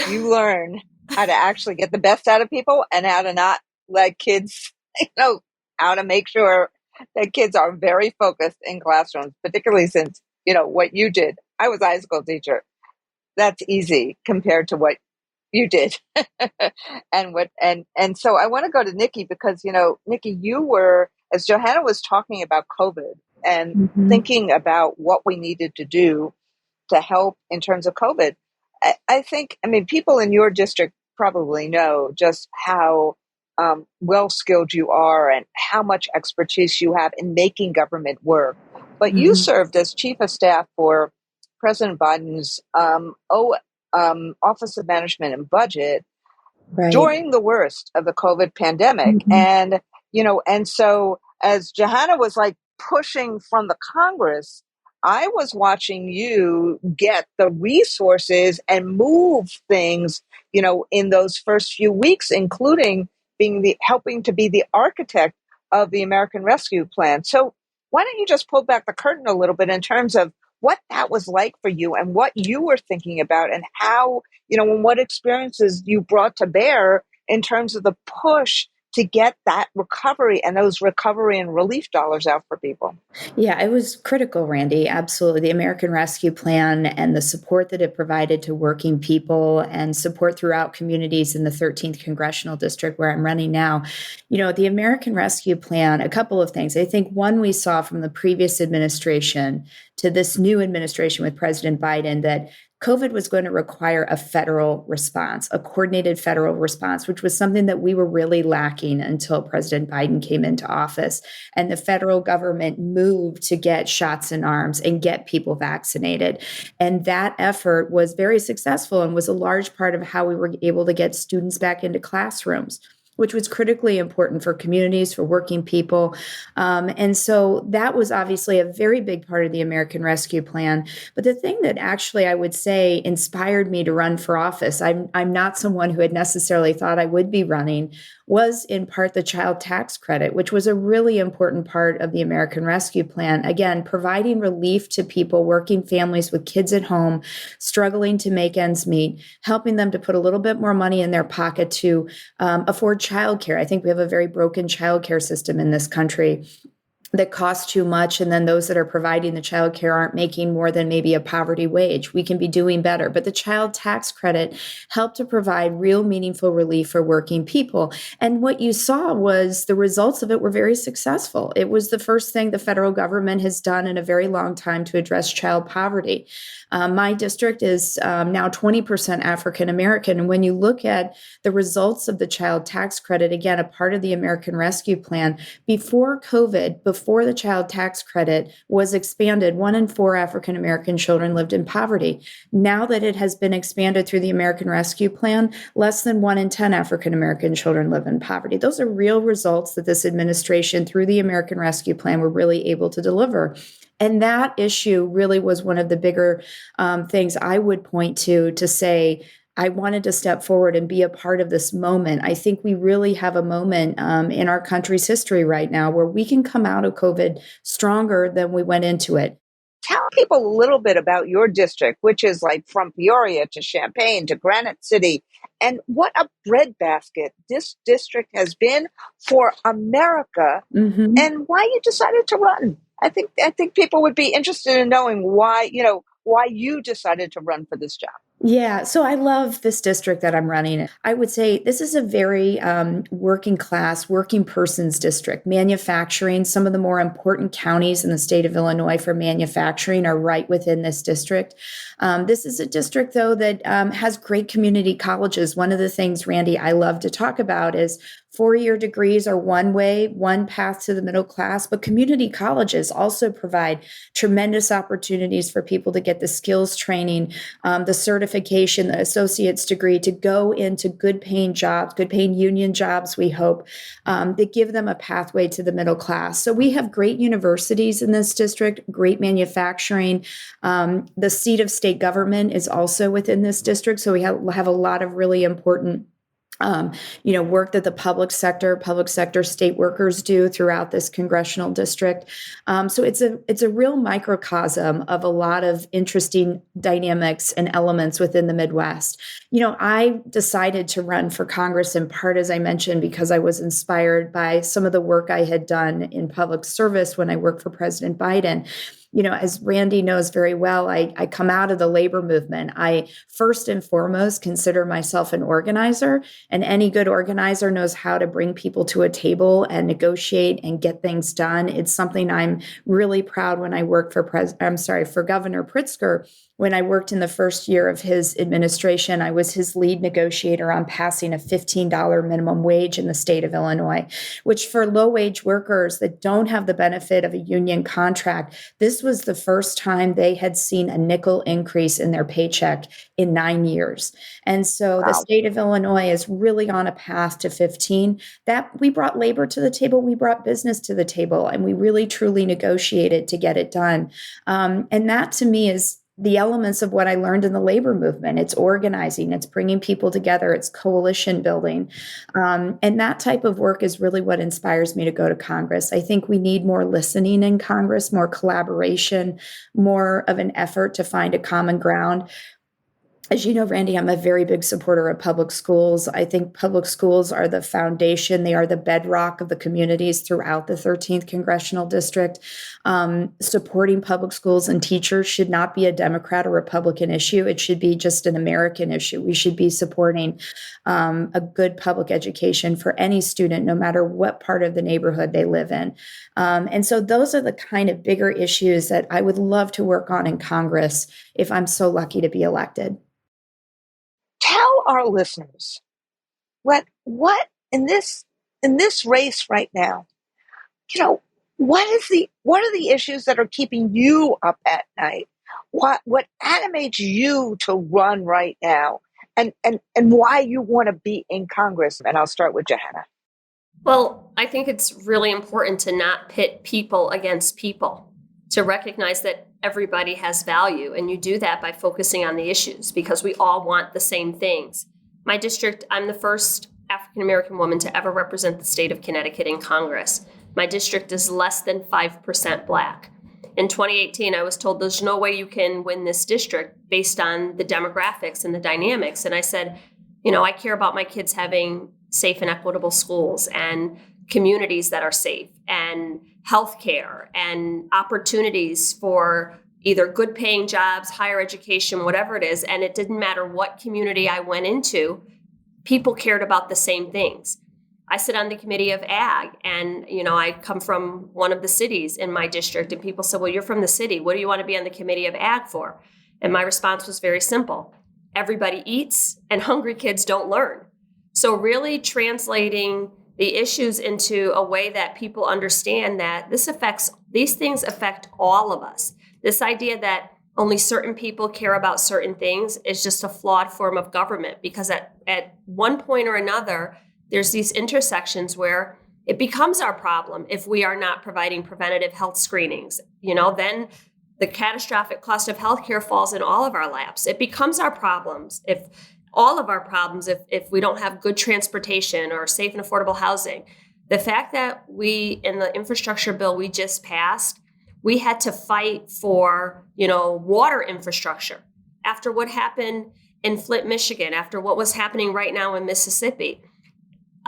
you learn how to actually get the best out of people and how to not let kids, how to make sure that kids are very focused in classrooms, particularly since, what you did. I was a high school teacher. That's easy compared to what you did. and so I want to go to Nikki because, Nikki, you were, as Jahana was talking about COVID and thinking about what we needed to do to help in terms of COVID, I think, people in your district probably know just how well-skilled you are and how much expertise you have in making government work. But you served as chief of staff for President Biden's Office of Management and Budget. Right. during the worst of the COVID pandemic. Mm-hmm. And so as Jahana was like pushing from the Congress, I was watching you get the resources and move things, in those first few weeks, including helping to be the architect of the American Rescue Plan. So why don't you just pull back the curtain a little bit in terms of what that was like for you and what you were thinking about and how, and what experiences you brought to bear in terms of the push to get that recovery and those recovery and relief dollars out for people. Yeah, it was critical, Randy. Absolutely. The American Rescue Plan and the support that it provided to working people and support throughout communities in the 13th Congressional District where I'm running now. The American Rescue Plan, a couple of things. I think one, we saw from the previous administration to this new administration with President Biden that COVID was going to require a federal response, a coordinated federal response, which was something that we were really lacking until President Biden came into office. And the federal government moved to get shots in arms and get people vaccinated. And that effort was very successful and was a large part of how we were able to get students back into classrooms, which was critically important for communities, for working people. And so that was obviously a very big part of the American Rescue Plan. But the thing that actually I would say inspired me to run for office, I'm not someone who had necessarily thought I would be running, was in part the child tax credit, which was a really important part of the American Rescue Plan. Again, providing relief to people, working families with kids at home, struggling to make ends meet, helping them to put a little bit more money in their pocket to afford childcare. I think we have a very broken childcare system in this country that costs too much. And then those that are providing the child care aren't making more than maybe a poverty wage. We can be doing better. But the child tax credit helped to provide real meaningful relief for working people. And what you saw was the results of it were very successful. It was the first thing the federal government has done in a very long time to address child poverty. My district is now 20% African American. And when you look at the results of the child tax credit, again, a part of the American Rescue Plan, before COVID, before the child tax credit was expanded, 1 in 4 African American children lived in poverty. Now that it has been expanded through the American Rescue Plan, less than 1 in 10 African American children live in poverty. Those are real results that this administration, through the American Rescue Plan, were really able to deliver. And that issue really was one of the bigger things I would point to say, I wanted to step forward and be a part of this moment. I think we really have a moment in our country's history right now where we can come out of COVID stronger than we went into it. Tell people a little bit about your district, which is like from Peoria to Champaign to Granite City, and what a breadbasket this district has been for America, and why you decided to run. I think people would be interested in knowing why you decided to run for this job. Yeah, so I love this district that I'm running. I would say this is a very working class, working person's district. Manufacturing, some of the more important counties in the state of Illinois for manufacturing are right within this district. This is a district, though, that has great community colleges. One of the things, Randy, I love to talk about is 4-year degrees are one way, one path to the middle class, but community colleges also provide tremendous opportunities for people to get the skills training, the certification, the associate's degree to go into good paying jobs, good paying union jobs, we hope, that give them a pathway to the middle class. So we have great universities in this district, great manufacturing. The seat of state government is also within this district. So we have a lot of really important work that the public sector state workers do throughout this congressional district. So it's a real microcosm of a lot of interesting dynamics and elements within the Midwest. I decided to run for Congress in part, as I mentioned, because I was inspired by some of the work I had done in public service when I worked for President Biden. As Randy knows very well, I come out of the labor movement. I first and foremost consider myself an organizer, and any good organizer knows how to bring people to a table and negotiate and get things done. It's something I'm really proud when I worked for Governor Pritzker. When I worked in the first year of his administration, I was his lead negotiator on passing a $15 minimum wage in the state of Illinois, which for low-wage workers that don't have the benefit of a union contract, this was the first time they had seen a nickel increase in their paycheck in 9 years. And so the state of Illinois is really on a path to 15. That we brought labor to the table, we brought business to the table, and we really truly negotiated to get it done. And that to me is the elements of what I learned in the labor movement. It's organizing, it's bringing people together, it's coalition building. And that type of work is really what inspires me to go to Congress. I think we need more listening in Congress, more collaboration, more of an effort to find a common ground. As you know, Randi, I'm a very big supporter of public schools. I think public schools are the foundation. They are the bedrock of the communities throughout the 13th Congressional District. Supporting public schools and teachers should not be a Democrat or Republican issue. It should be just an American issue. We should be supporting a good public education for any student, no matter what part of the neighborhood they live in. And so those are the kind of bigger issues that I would love to work on in Congress if I'm so lucky to be elected. Tell our listeners what in this race right now, what are the issues that are keeping you up at night? What animates you to run right now, and why you want to be in Congress? And I'll start with Jahana. Well, I think it's really important to not pit people against people, to recognize that everybody has value. And you do that by focusing on the issues because we all want the same things. My district, I'm the first African-American woman to ever represent the state of Connecticut in Congress. My district is less than 5% Black. In 2018, I was told there's no way you can win this district based on the demographics and the dynamics. And I said, I care about my kids having safe and equitable schools and communities that are safe and healthcare and opportunities for either good paying jobs, higher education, whatever it is. And it didn't matter what community I went into, people cared about the same things. I sit on the committee of ag and, I come from one of the cities in my district and people said, well, you're from the city. What do you want to be on the committee of ag for? And my response was very simple. Everybody eats and hungry kids don't learn. So really translating the issues into a way that people understand that these things affect all of us. This idea that only certain people care about certain things is just a flawed form of government because at one point or another, there's these intersections where it becomes our problem if we are not providing preventative health screenings. Then the catastrophic cost of healthcare falls in all of our laps. It becomes our problems if we don't have good transportation or safe and affordable housing. The fact that we, in the infrastructure bill we just passed, we had to fight for, water infrastructure after what happened in Flint, Michigan, after what was happening right now in Mississippi.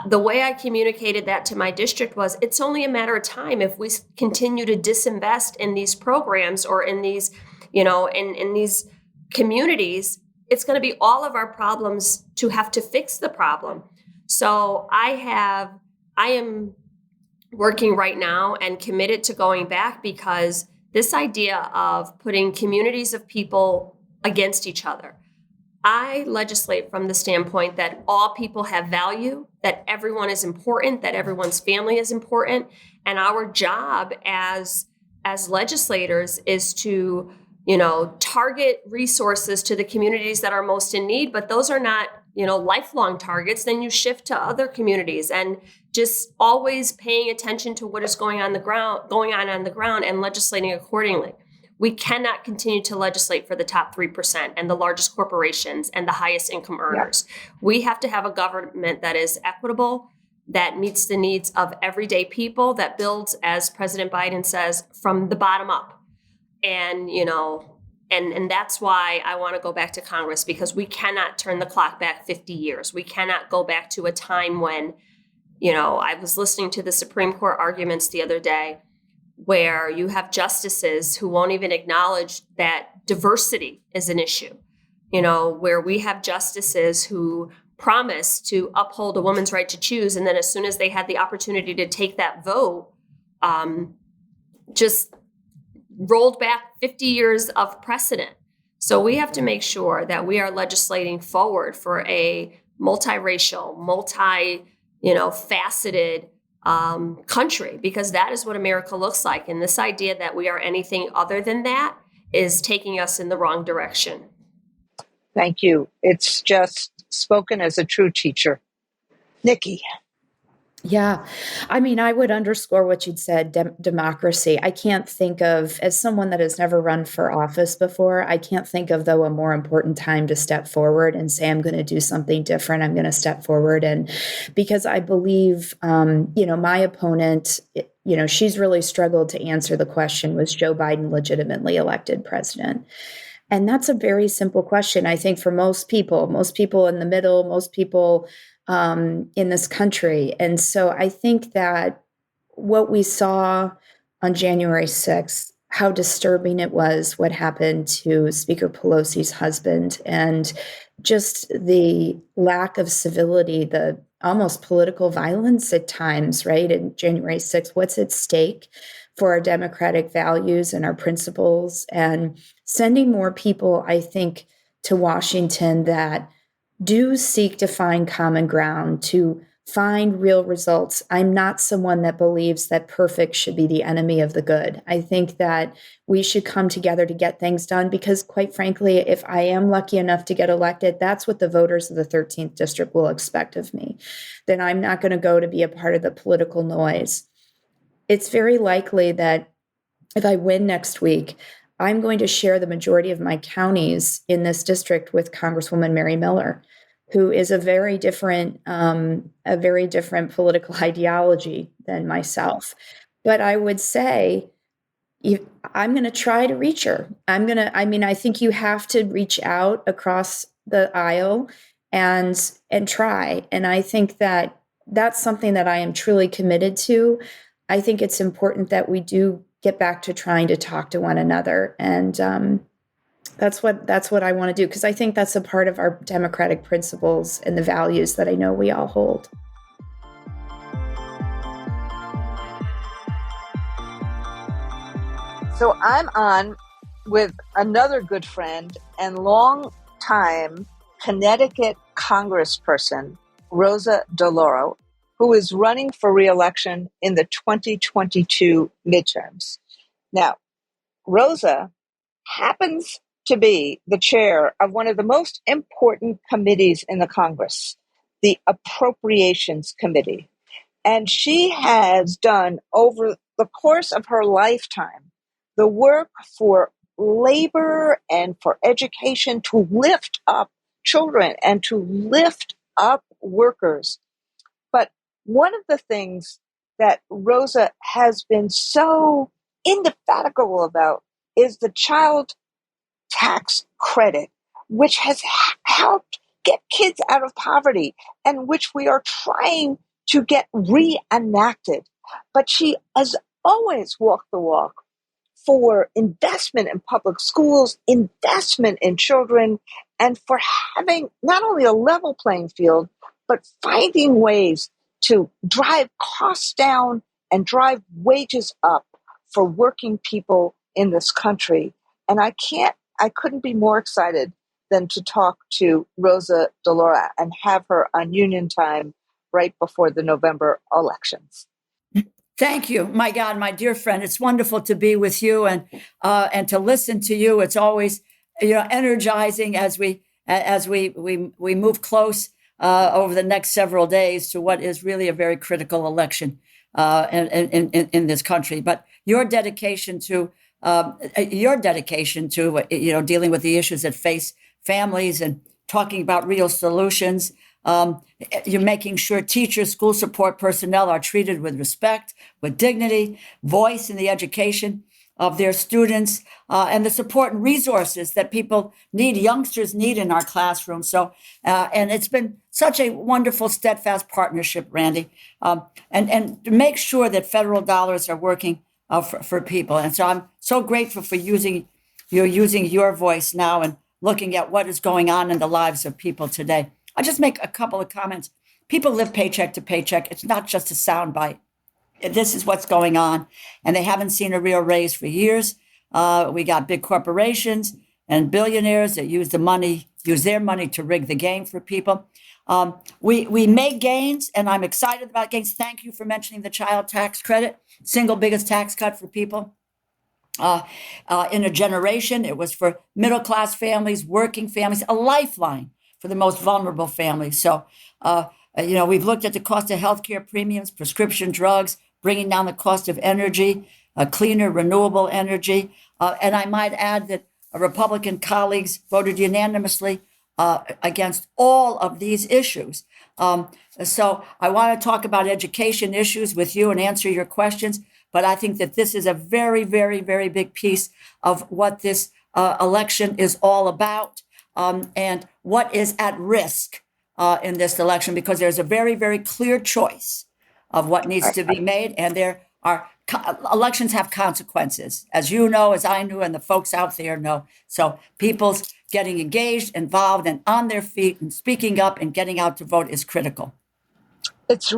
The way I communicated that to my district was it's only a matter of time if we continue to disinvest in these programs or in these, in these communities. It's going to be all of our problems to have to fix the problem. So I am working right now and committed to going back because this idea of putting communities of people against each other, I legislate from the standpoint that all people have value, that everyone is important, that everyone's family is important. And our job as legislators is to target resources to the communities that are most in need, but those are not, lifelong targets. Then you shift to other communities and just always paying attention to what is going on on the ground and legislating accordingly. We cannot continue to legislate for the top 3% and the largest corporations and the highest income earners. Yeah. We have to have a government that is equitable, that meets the needs of everyday people, that builds, as President Biden says, from the bottom up. And, and that's why I want to go back to Congress, because we cannot turn the clock back 50 years. We cannot go back to a time when, I was listening to the Supreme Court arguments the other day where you have justices who won't even acknowledge that diversity is an issue, where we have justices who promise to uphold a woman's right to choose. And then as soon as they had the opportunity to take that vote, just rolled back 50 years of precedent. So we have to make sure that we are legislating forward for a multiracial, faceted country, because that is what America looks like. And this idea that we are anything other than that is taking us in the wrong direction. Thank you. It's just spoken as a true teacher. Nikki. Yeah. I mean, I would underscore what you'd said, democracy. I can't think of, as someone that has never run for office before, I can't think of, though, a more important time to step forward and say, I'm going to do something different. I'm going to step forward. And because I believe, my opponent, she's really struggled to answer the question, was Joe Biden legitimately elected president? And that's a very simple question, I think, for most people in the middle, most people in this country. And so I think that what we saw on January 6th, how disturbing it was, what happened to Speaker Pelosi's husband, and just the lack of civility, the almost political violence at times, right? And January 6th, what's at stake for our democratic values and our principles, and sending more people, I think, to Washington that do seek to find common ground, to find real results. I'm not someone that believes that perfect should be the enemy of the good. I think that we should come together to get things done, because quite frankly, if I am lucky enough to get elected, that's what the voters of the 13th district will expect of me. Then I'm not going to go to be a part of the political noise. It's very likely that if I win next week, I'm going to share the majority of my counties in this district with Congresswoman Mary Miller, who is a very different political ideology than myself. But I would say, I'm going to try to reach her. I think you have to reach out across the aisle and try. And I think that that's something that I am truly committed to. I think it's important that we do get back to trying to talk to one another. And that's what I want to do, because I think that's a part of our democratic principles and the values that I know we all hold. So I'm on with another good friend and long-time Connecticut congressperson, Rosa DeLauro, who is running for re-election in the 2022 midterms. Now, Rosa happens to be the chair of one of the most important committees in the Congress, the Appropriations Committee. And she has done, over the course of her lifetime, the work for labor and for education to lift up children and to lift up workers. But one of the things that Rosa has been so indefatigable about is the child tax credit, which has helped get kids out of poverty and which we are trying to get reenacted. But she has always walked the walk for investment in public schools, investment in children, and for having not only a level playing field, but finding ways to drive costs down and drive wages up for working people in this country. And I couldn't be more excited than to talk to Rosa DeLauro and have her on Union Time right before the November elections. Thank you. My God, my dear friend, it's wonderful to be with you and to listen to you. It's always, energizing as we move close over the next several days to what is really a very critical election in this country. But your dedication to dealing with the issues that face families and talking about real solutions. You're making sure teachers, school support personnel are treated with respect, with dignity, voice in the education of their students, and the support and resources that people need, youngsters need in our classrooms. So, and it's been such a wonderful, steadfast partnership, Randi, and to make sure that federal dollars are working for people. And so I'm so grateful for using your voice now and looking at what is going on in the lives of people today. I'll just make a couple of comments. People live paycheck to paycheck. It's not just a soundbite. This is what's going on. And they haven't seen a real raise for years. We got big corporations and billionaires that use their money to rig the game for people. We made gains, and I'm excited about gains. Thank you for mentioning the child tax credit, single biggest tax cut for people. In a generation, it was for middle-class families, working families, a lifeline for the most vulnerable families. So, we've looked at the cost of healthcare premiums, prescription drugs, bringing down the cost of energy, cleaner, renewable energy. And I might add that Republican colleagues voted unanimously against all of these issues. So I want to talk about education issues with you and answer your questions. But I think that this is a very, very, very big piece of what this election is all about, and what is at risk in this election, because there's a very, very clear choice of what needs to be made. And there are elections have consequences, as you know, as I knew, and the folks out there know. So people's getting engaged, involved, and on their feet and speaking up and getting out to vote is critical. It's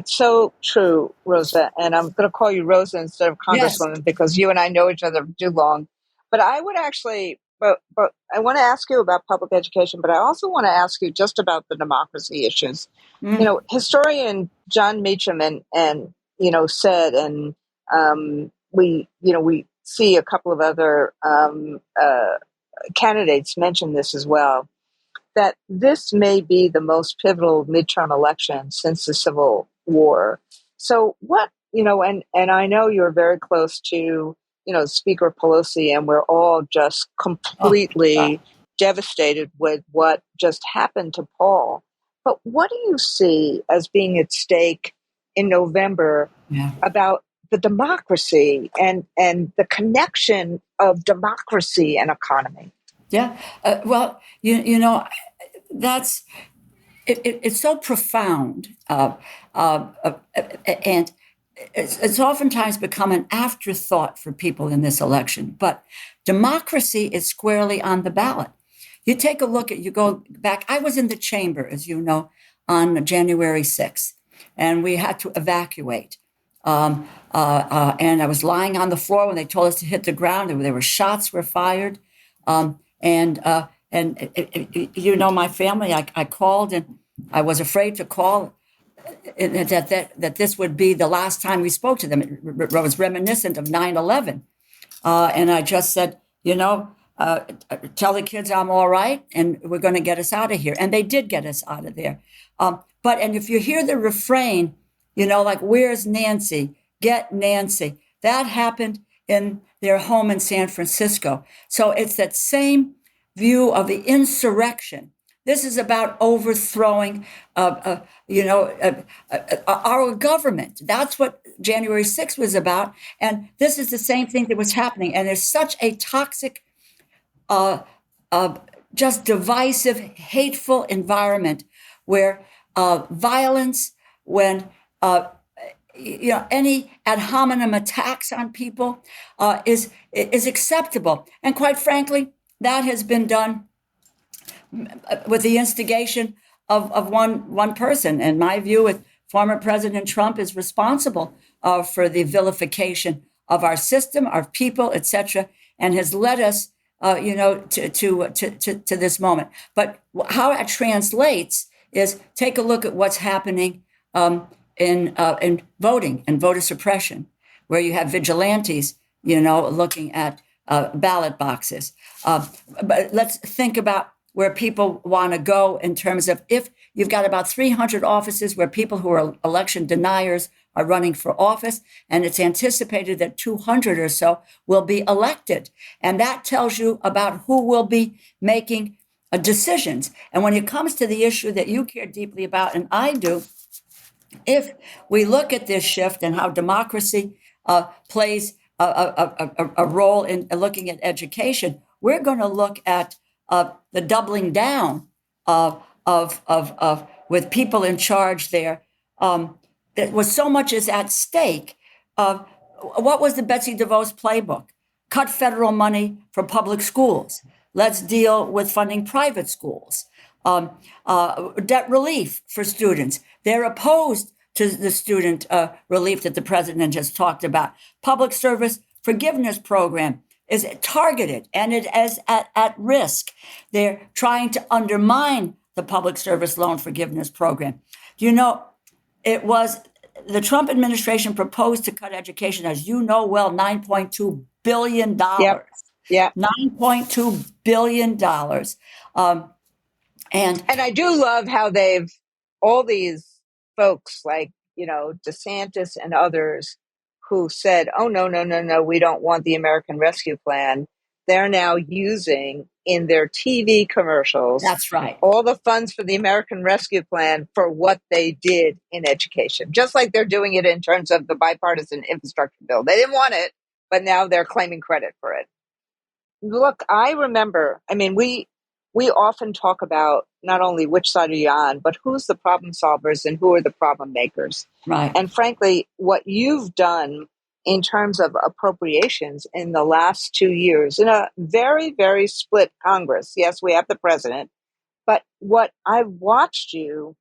so true, Rosa. And I'm going to call you Rosa instead of Congresswoman, because you and I know each other too long. But I would actually, but I want to ask you about public education, but I also want to ask you just about the democracy issues. Historian John Meacham and said, and we see a couple of other candidates mention this as well, that this may be the most pivotal midterm election since the Civil War. So what, and I know you're very close to, Speaker Pelosi, and we're all just completely devastated with what just happened to Paul. But what do you see as being at stake in November about the democracy and the connection of democracy and economy? Yeah. That's it's so profound, and it's oftentimes become an afterthought for people in this election. But democracy is squarely on the ballot. You take a look you go back. I was in the chamber, as you know, on January 6th, and we had to evacuate. And I was lying on the floor when they told us to hit the ground. There were shots were fired. And my family, I called, and I was afraid to call that this would be the last time we spoke to them. It was reminiscent of 9/11. And I just said, tell the kids I'm all right, and we're going to get us out of here. And they did get us out of there. And if you hear the refrain, like, where's Nancy? Get Nancy. That happened in their home in San Francisco. So it's that same view of the insurrection. This is about overthrowing, our government. That's what January 6th was about. And this is the same thing that was happening. And there's such a toxic, just divisive, hateful environment where violence, when any ad hominem attacks on people is acceptable. And quite frankly, that has been done with the instigation of one person. And my view with former President Trump is responsible for the vilification of our system, our people, etc., and has led us, to this moment. But how it translates is take a look at what's happening in voting and voter suppression, where you have vigilantes, looking at ballot boxes. But let's think about where people want to go in terms of if you've got about 300 offices where people who are election deniers are running for office, and it's anticipated that 200 or so will be elected. And that tells you about who will be making decisions. And when it comes to the issue that you care deeply about, and I do, if we look at this shift and how democracy plays a role in looking at education, we're going to look at the doubling down of with people in charge there. That was so much is at stake. What was the Betsy DeVos playbook? Cut federal money for public schools. Let's deal with funding private schools. Debt relief for students. They're opposed to the student relief that the president just talked about. Public service forgiveness program. is targeted and it is at risk. They're trying to undermine the public service loan forgiveness program. You know, it was the Trump administration proposed to cut education, as you know well, $9.2 billion. Yep. $9.2 billion. And I do love how all these folks like, DeSantis and others who said, oh, no, we don't want the American Rescue Plan. They're now using in their TV commercials. That's right. All the funds for the American Rescue Plan for what they did in education, just like they're doing it in terms of the bipartisan infrastructure bill. They didn't want it, but now they're claiming credit for it. Look, I remember, we often talk about not only which side are you on, but who's the problem solvers and who are the problem makers. Right. And frankly, what you've done in terms of appropriations in the last 2 years in a very, very split Congress. Yes, we have the president, but what I've watched you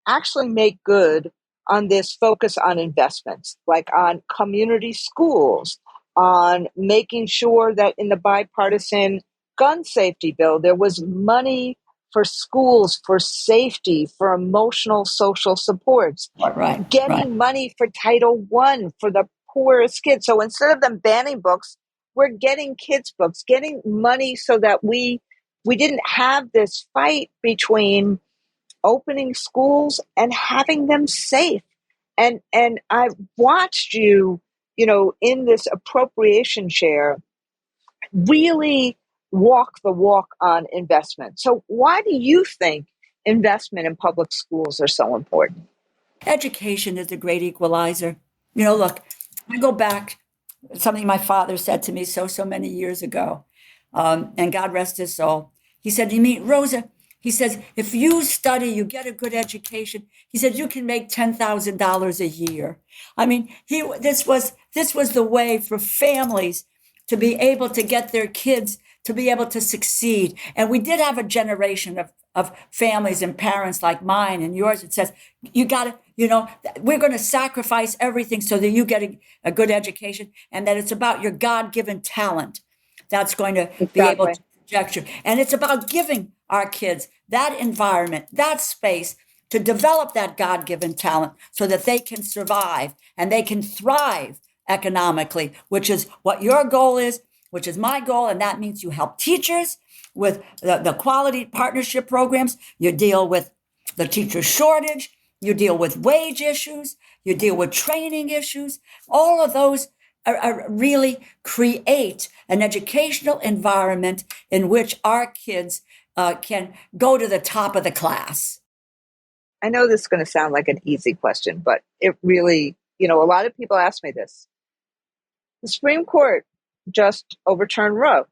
actually make good on this focus on investments, like on community schools, on making sure that in the bipartisan gun safety bill, there was money for schools, for safety, for emotional social supports, getting money for Title I for the poorest kids. So instead of them banning books, we're getting kids' books, getting money so that we didn't have this fight between opening schools and having them safe. And I've watched you, in this appropriation chair, really walk the walk on investment. So why do you think investment in public schools are so important? Education is a great equalizer. Look, I go back, something my father said to me so many years ago, and God rest his soul. He said, you mean, Rosa, he says, if you study, you get a good education, he said, you can make $10,000 a year. This was the way for families to be able to get their kids to be able to succeed. And we did have a generation of families and parents like mine and yours that says, you got to, we're going to sacrifice everything so that you get a good education, and that it's about your God-given talent that's going to be able to project you. And it's about giving our kids that environment, that space to develop that God-given talent so that they can survive and they can thrive economically, which is what your goal is, which is my goal. And that means you help teachers with the quality partnership programs. You deal with the teacher shortage. You deal with wage issues. You deal with training issues. All of those are really create an educational environment in which our kids can go to the top of the class. I know this is going to sound like an easy question, but it really, a lot of people ask me this. The Supreme Court just overturned Roe.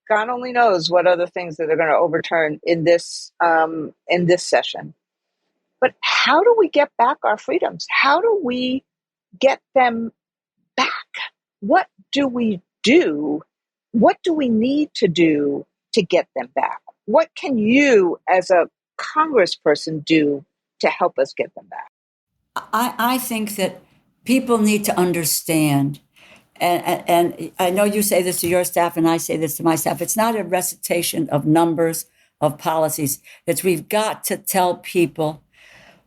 God only knows what other things that they're going to overturn in this session. But how do we get back our freedoms? How do we get them back? What do we do? What do we need to do to get them back? What can you, as a congressperson, do to help us get them back? I think that people need to understand, and I know you say this to your staff and I say this to my staff, it's not a recitation of numbers, of policies. It's we've got to tell people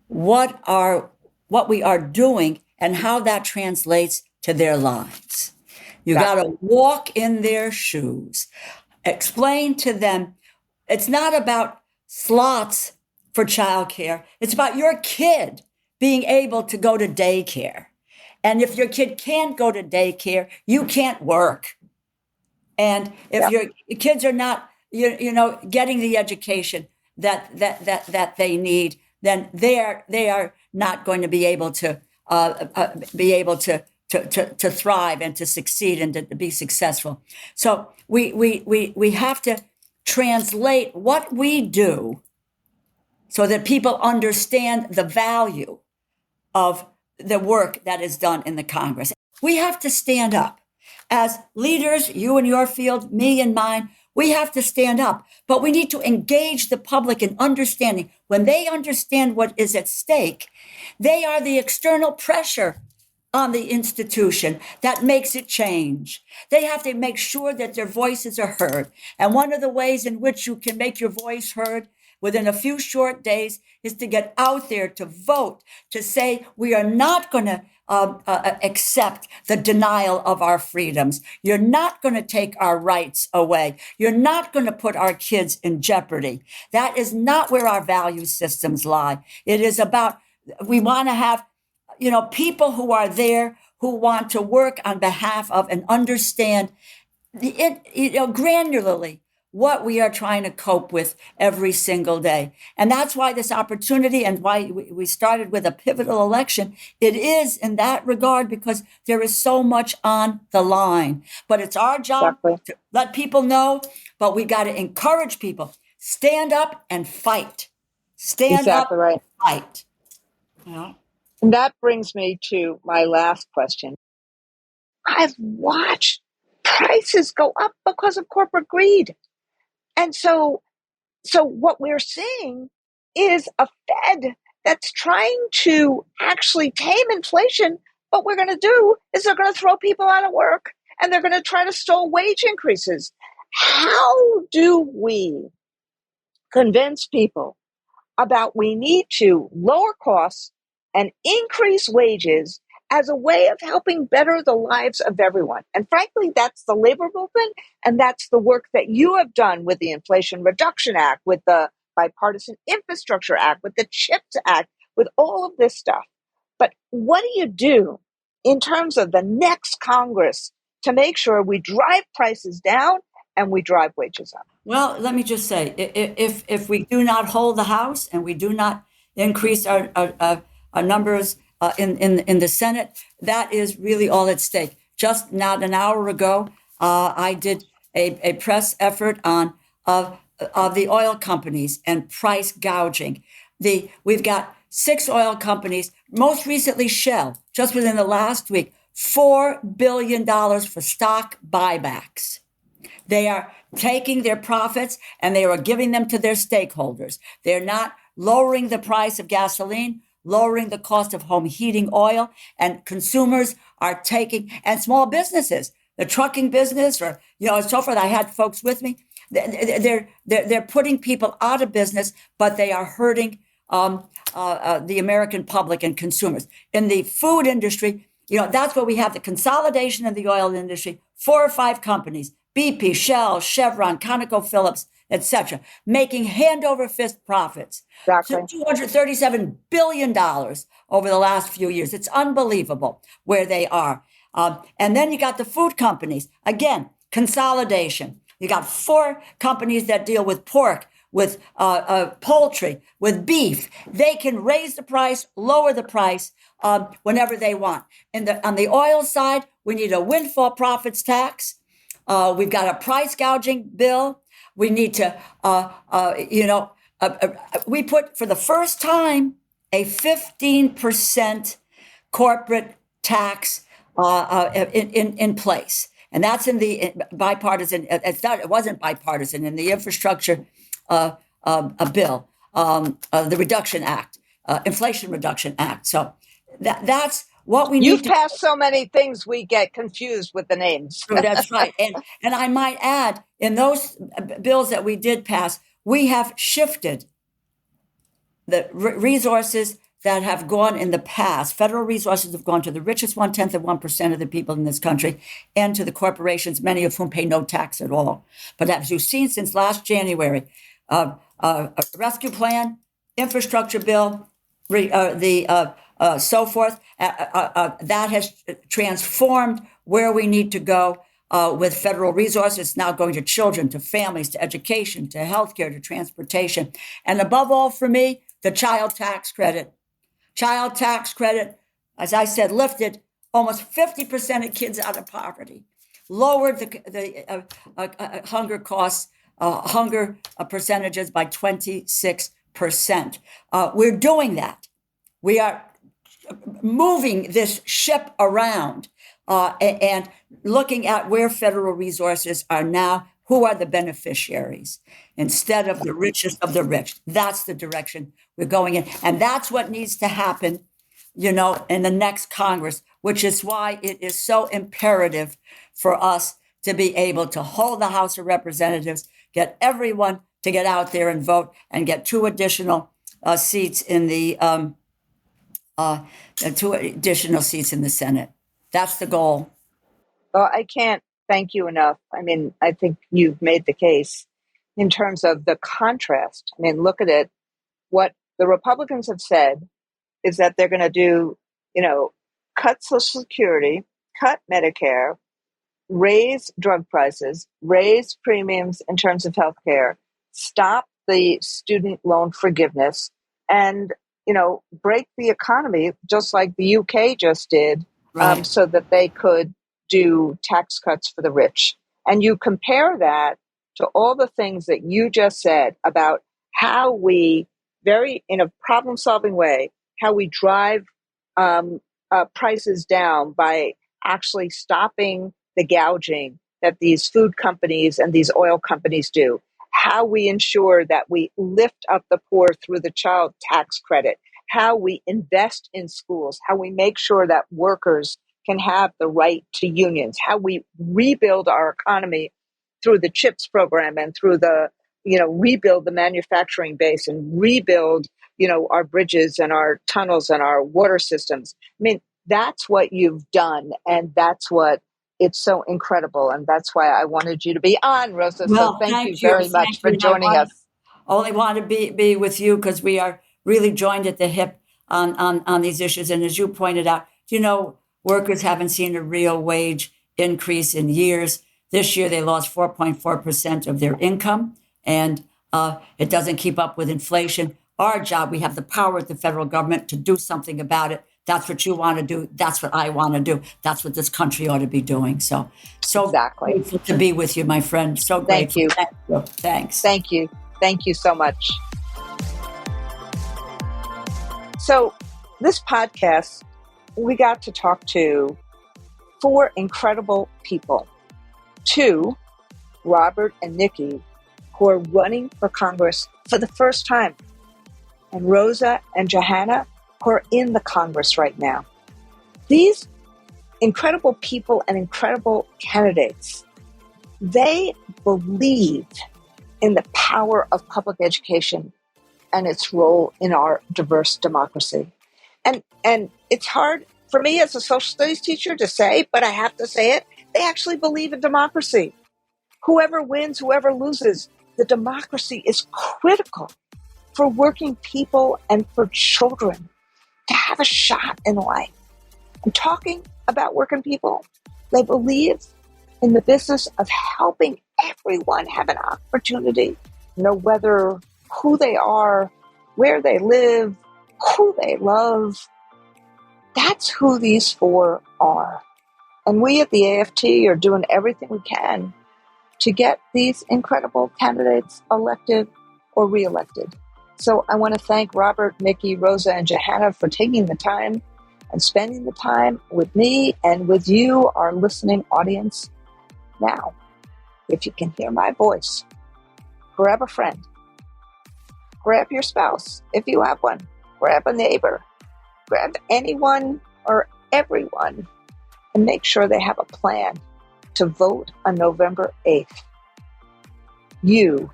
what we are doing and how that translates to their lives. You got to walk in their shoes, explain to them. It's not about slots for childcare. It's about your kid being able to go to daycare. And if your kid can't go to daycare, you can't work. And if your kids are not, getting the education that they need, then they are not going to be able to thrive and to succeed and to be successful. So we have to translate what we do so that people understand the value of the work that is done in the Congress. We have to stand up. As leaders, you in your field, me in mine, we have to stand up. But we need to engage the public in understanding. When they understand what is at stake, they are the external pressure on the institution that makes it change. They have to make sure that their voices are heard. And one of the ways in which you can make your voice heard within a few short days is to get out there, to vote, to say we are not going to accept the denial of our freedoms. You're not going to take our rights away. You're not going to put our kids in jeopardy. That is not where our value systems lie. It is about, we want to have, people who are there, who want to work on behalf of and understand granularly what we are trying to cope with every single day. And that's why this opportunity and why we started with a pivotal election. It is in that regard because there is so much on the line. But it's our job to let people know, but we got to encourage people. Stand up and fight. Stand up and fight. And that brings me to my last question. I've watched prices go up because of corporate greed. And so what we're seeing is a Fed that's trying to actually tame inflation. What we're going to do is they're going to throw people out of work and they're going to try to stall wage increases. How do we convince people about we need to lower costs and increase wages as a way of helping better the lives of everyone? And frankly, that's the labor movement, and that's the work that you have done with the Inflation Reduction Act, with the Bipartisan Infrastructure Act, with the CHIPS Act, with all of this stuff. But what do you do in terms of the next Congress to make sure we drive prices down and we drive wages up? Well, let me just say, if we do not hold the House and we do not increase our numbers in the Senate, that is really all at stake. Just not an hour ago, I did a press effort on of the oil companies and price gouging. We've got 6 oil companies, most recently Shell, just within the last week, $4 billion for stock buybacks. They are taking their profits and they are giving them to their stakeholders. They're not lowering the price of gasoline, lowering the cost of home heating oil, and consumers are taking, and small businesses, the trucking business, or and so forth. I had folks with me. They're putting people out of business, but they are hurting the American public and consumers. In the food industry, that's where we have the consolidation of the oil industry. 4 or 5 companies: BP, Shell, Chevron, ConocoPhillips, etc., making hand over fist profits. Exactly. $237 billion over the last few years. It's unbelievable where they are. And then you got the food companies. Again, consolidation. You got 4 companies that deal with pork, with poultry, with beef. They can raise the price, lower the price whenever they want. On the oil side, we need a windfall profits tax. We've got a price gouging bill. We need to, we put for the first time a 15% corporate tax in place. And that's in the bipartisan, it wasn't bipartisan, in the infrastructure bill, the Reduction Act, Inflation Reduction Act. So that's what we need. You've passed so many things, we get confused with the names. That's right. And I might add, in those bills that we did pass, we have shifted the resources that have gone in the past. Federal resources have gone to the richest 0.1% of the people in this country and to the corporations, many of whom pay no tax at all. But as you've seen since last January, a rescue plan, infrastructure bill, so forth, that has transformed where we need to go with federal resources. It's now going to children, to families, to education, to healthcare, to transportation. And above all, for me, the child tax credit. Child tax credit, as I said, lifted almost 50% of kids out of poverty, lowered the hunger costs, hunger percentages by 26%. We're doing that. We are moving this ship around and looking at where federal resources are now, who are the beneficiaries, instead of the richest of the rich. That's the direction we're going in. And that's what needs to happen in the next Congress, which is why it is so imperative for us to be able to hold the House of Representatives, get everyone to get out there and vote, and get 2 additional seats in the 2 additional seats in the Senate. That's the goal. Well, I can't thank you enough. I mean, I think you've made the case in terms of the contrast. I mean, look at it. What the Republicans have said is that they're going to do, cut Social Security, cut Medicare, raise drug prices, raise premiums in terms of health care, stop the student loan forgiveness, and, break the economy just like the UK just did, Right. so that they could do tax cuts for the rich. And you compare that to all the things that you just said about how we, in a problem-solving way, how we drive prices down by actually stopping the gouging that these food companies and these oil companies do, how we ensure that we lift up the poor through the child tax credit, how we invest in schools, how we make sure that workers can have the right to unions, how we rebuild our economy through the CHIPS program and through the, rebuild the manufacturing base and rebuild, our bridges and our tunnels and our water systems. I mean, that's what you've done. And that's what it's so incredible. And that's why I wanted you to be on, Rosa. Well, so thank you very much for joining us. Only want to be with you because we are really joined at the hip on these issues. And as you pointed out, workers haven't seen a real wage increase in years. This year, they lost 4.4% of their income, and it doesn't keep up with inflation. Our job, we have the power at the federal government to do something about it. That's what you want to do. That's what I want to do. That's what this country ought to be doing. So exactly. Grateful to be with you, my friend. So grateful. Thank you. Thanks. Thank you. Thank you so much. So this podcast, we got to talk to 4 incredible people. 2, Robert and Nikki, who are running for Congress for the first time, and Rosa and Jahana, who are in the Congress right now. These incredible people and incredible candidates, they believe in the power of public education and its role in our diverse democracy. And it's hard for me as a social studies teacher to say, but I have to say it, they actually believe in democracy. Whoever wins, whoever loses, the democracy is critical for working people and for children to have a shot in life. I'm talking about working people. They believe in the business of helping everyone have an opportunity, no matter who they are, where they live, who they love. That's who these 4 are. And we at the AFT are doing everything we can to get these incredible candidates elected or reelected. So I want to thank Robert, Nikki, Rosa, and Jahana for taking the time and spending the time with me and with you, our listening audience. Now, if you can hear my voice, grab a friend, grab your spouse, if you have one, grab a neighbor, grab anyone or everyone, and make sure they have a plan to vote on November 8th. You,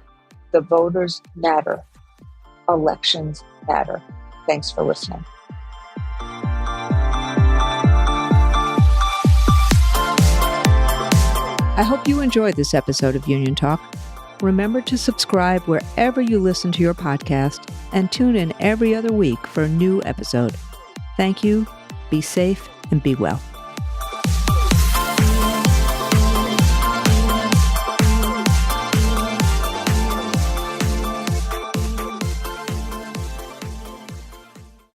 the voters, matter. Elections matter. Thanks for listening. I hope you enjoyed this episode of Union Talk. Remember to subscribe wherever you listen to your podcast and tune in every other week for a new episode. Thank you, be safe, and be well.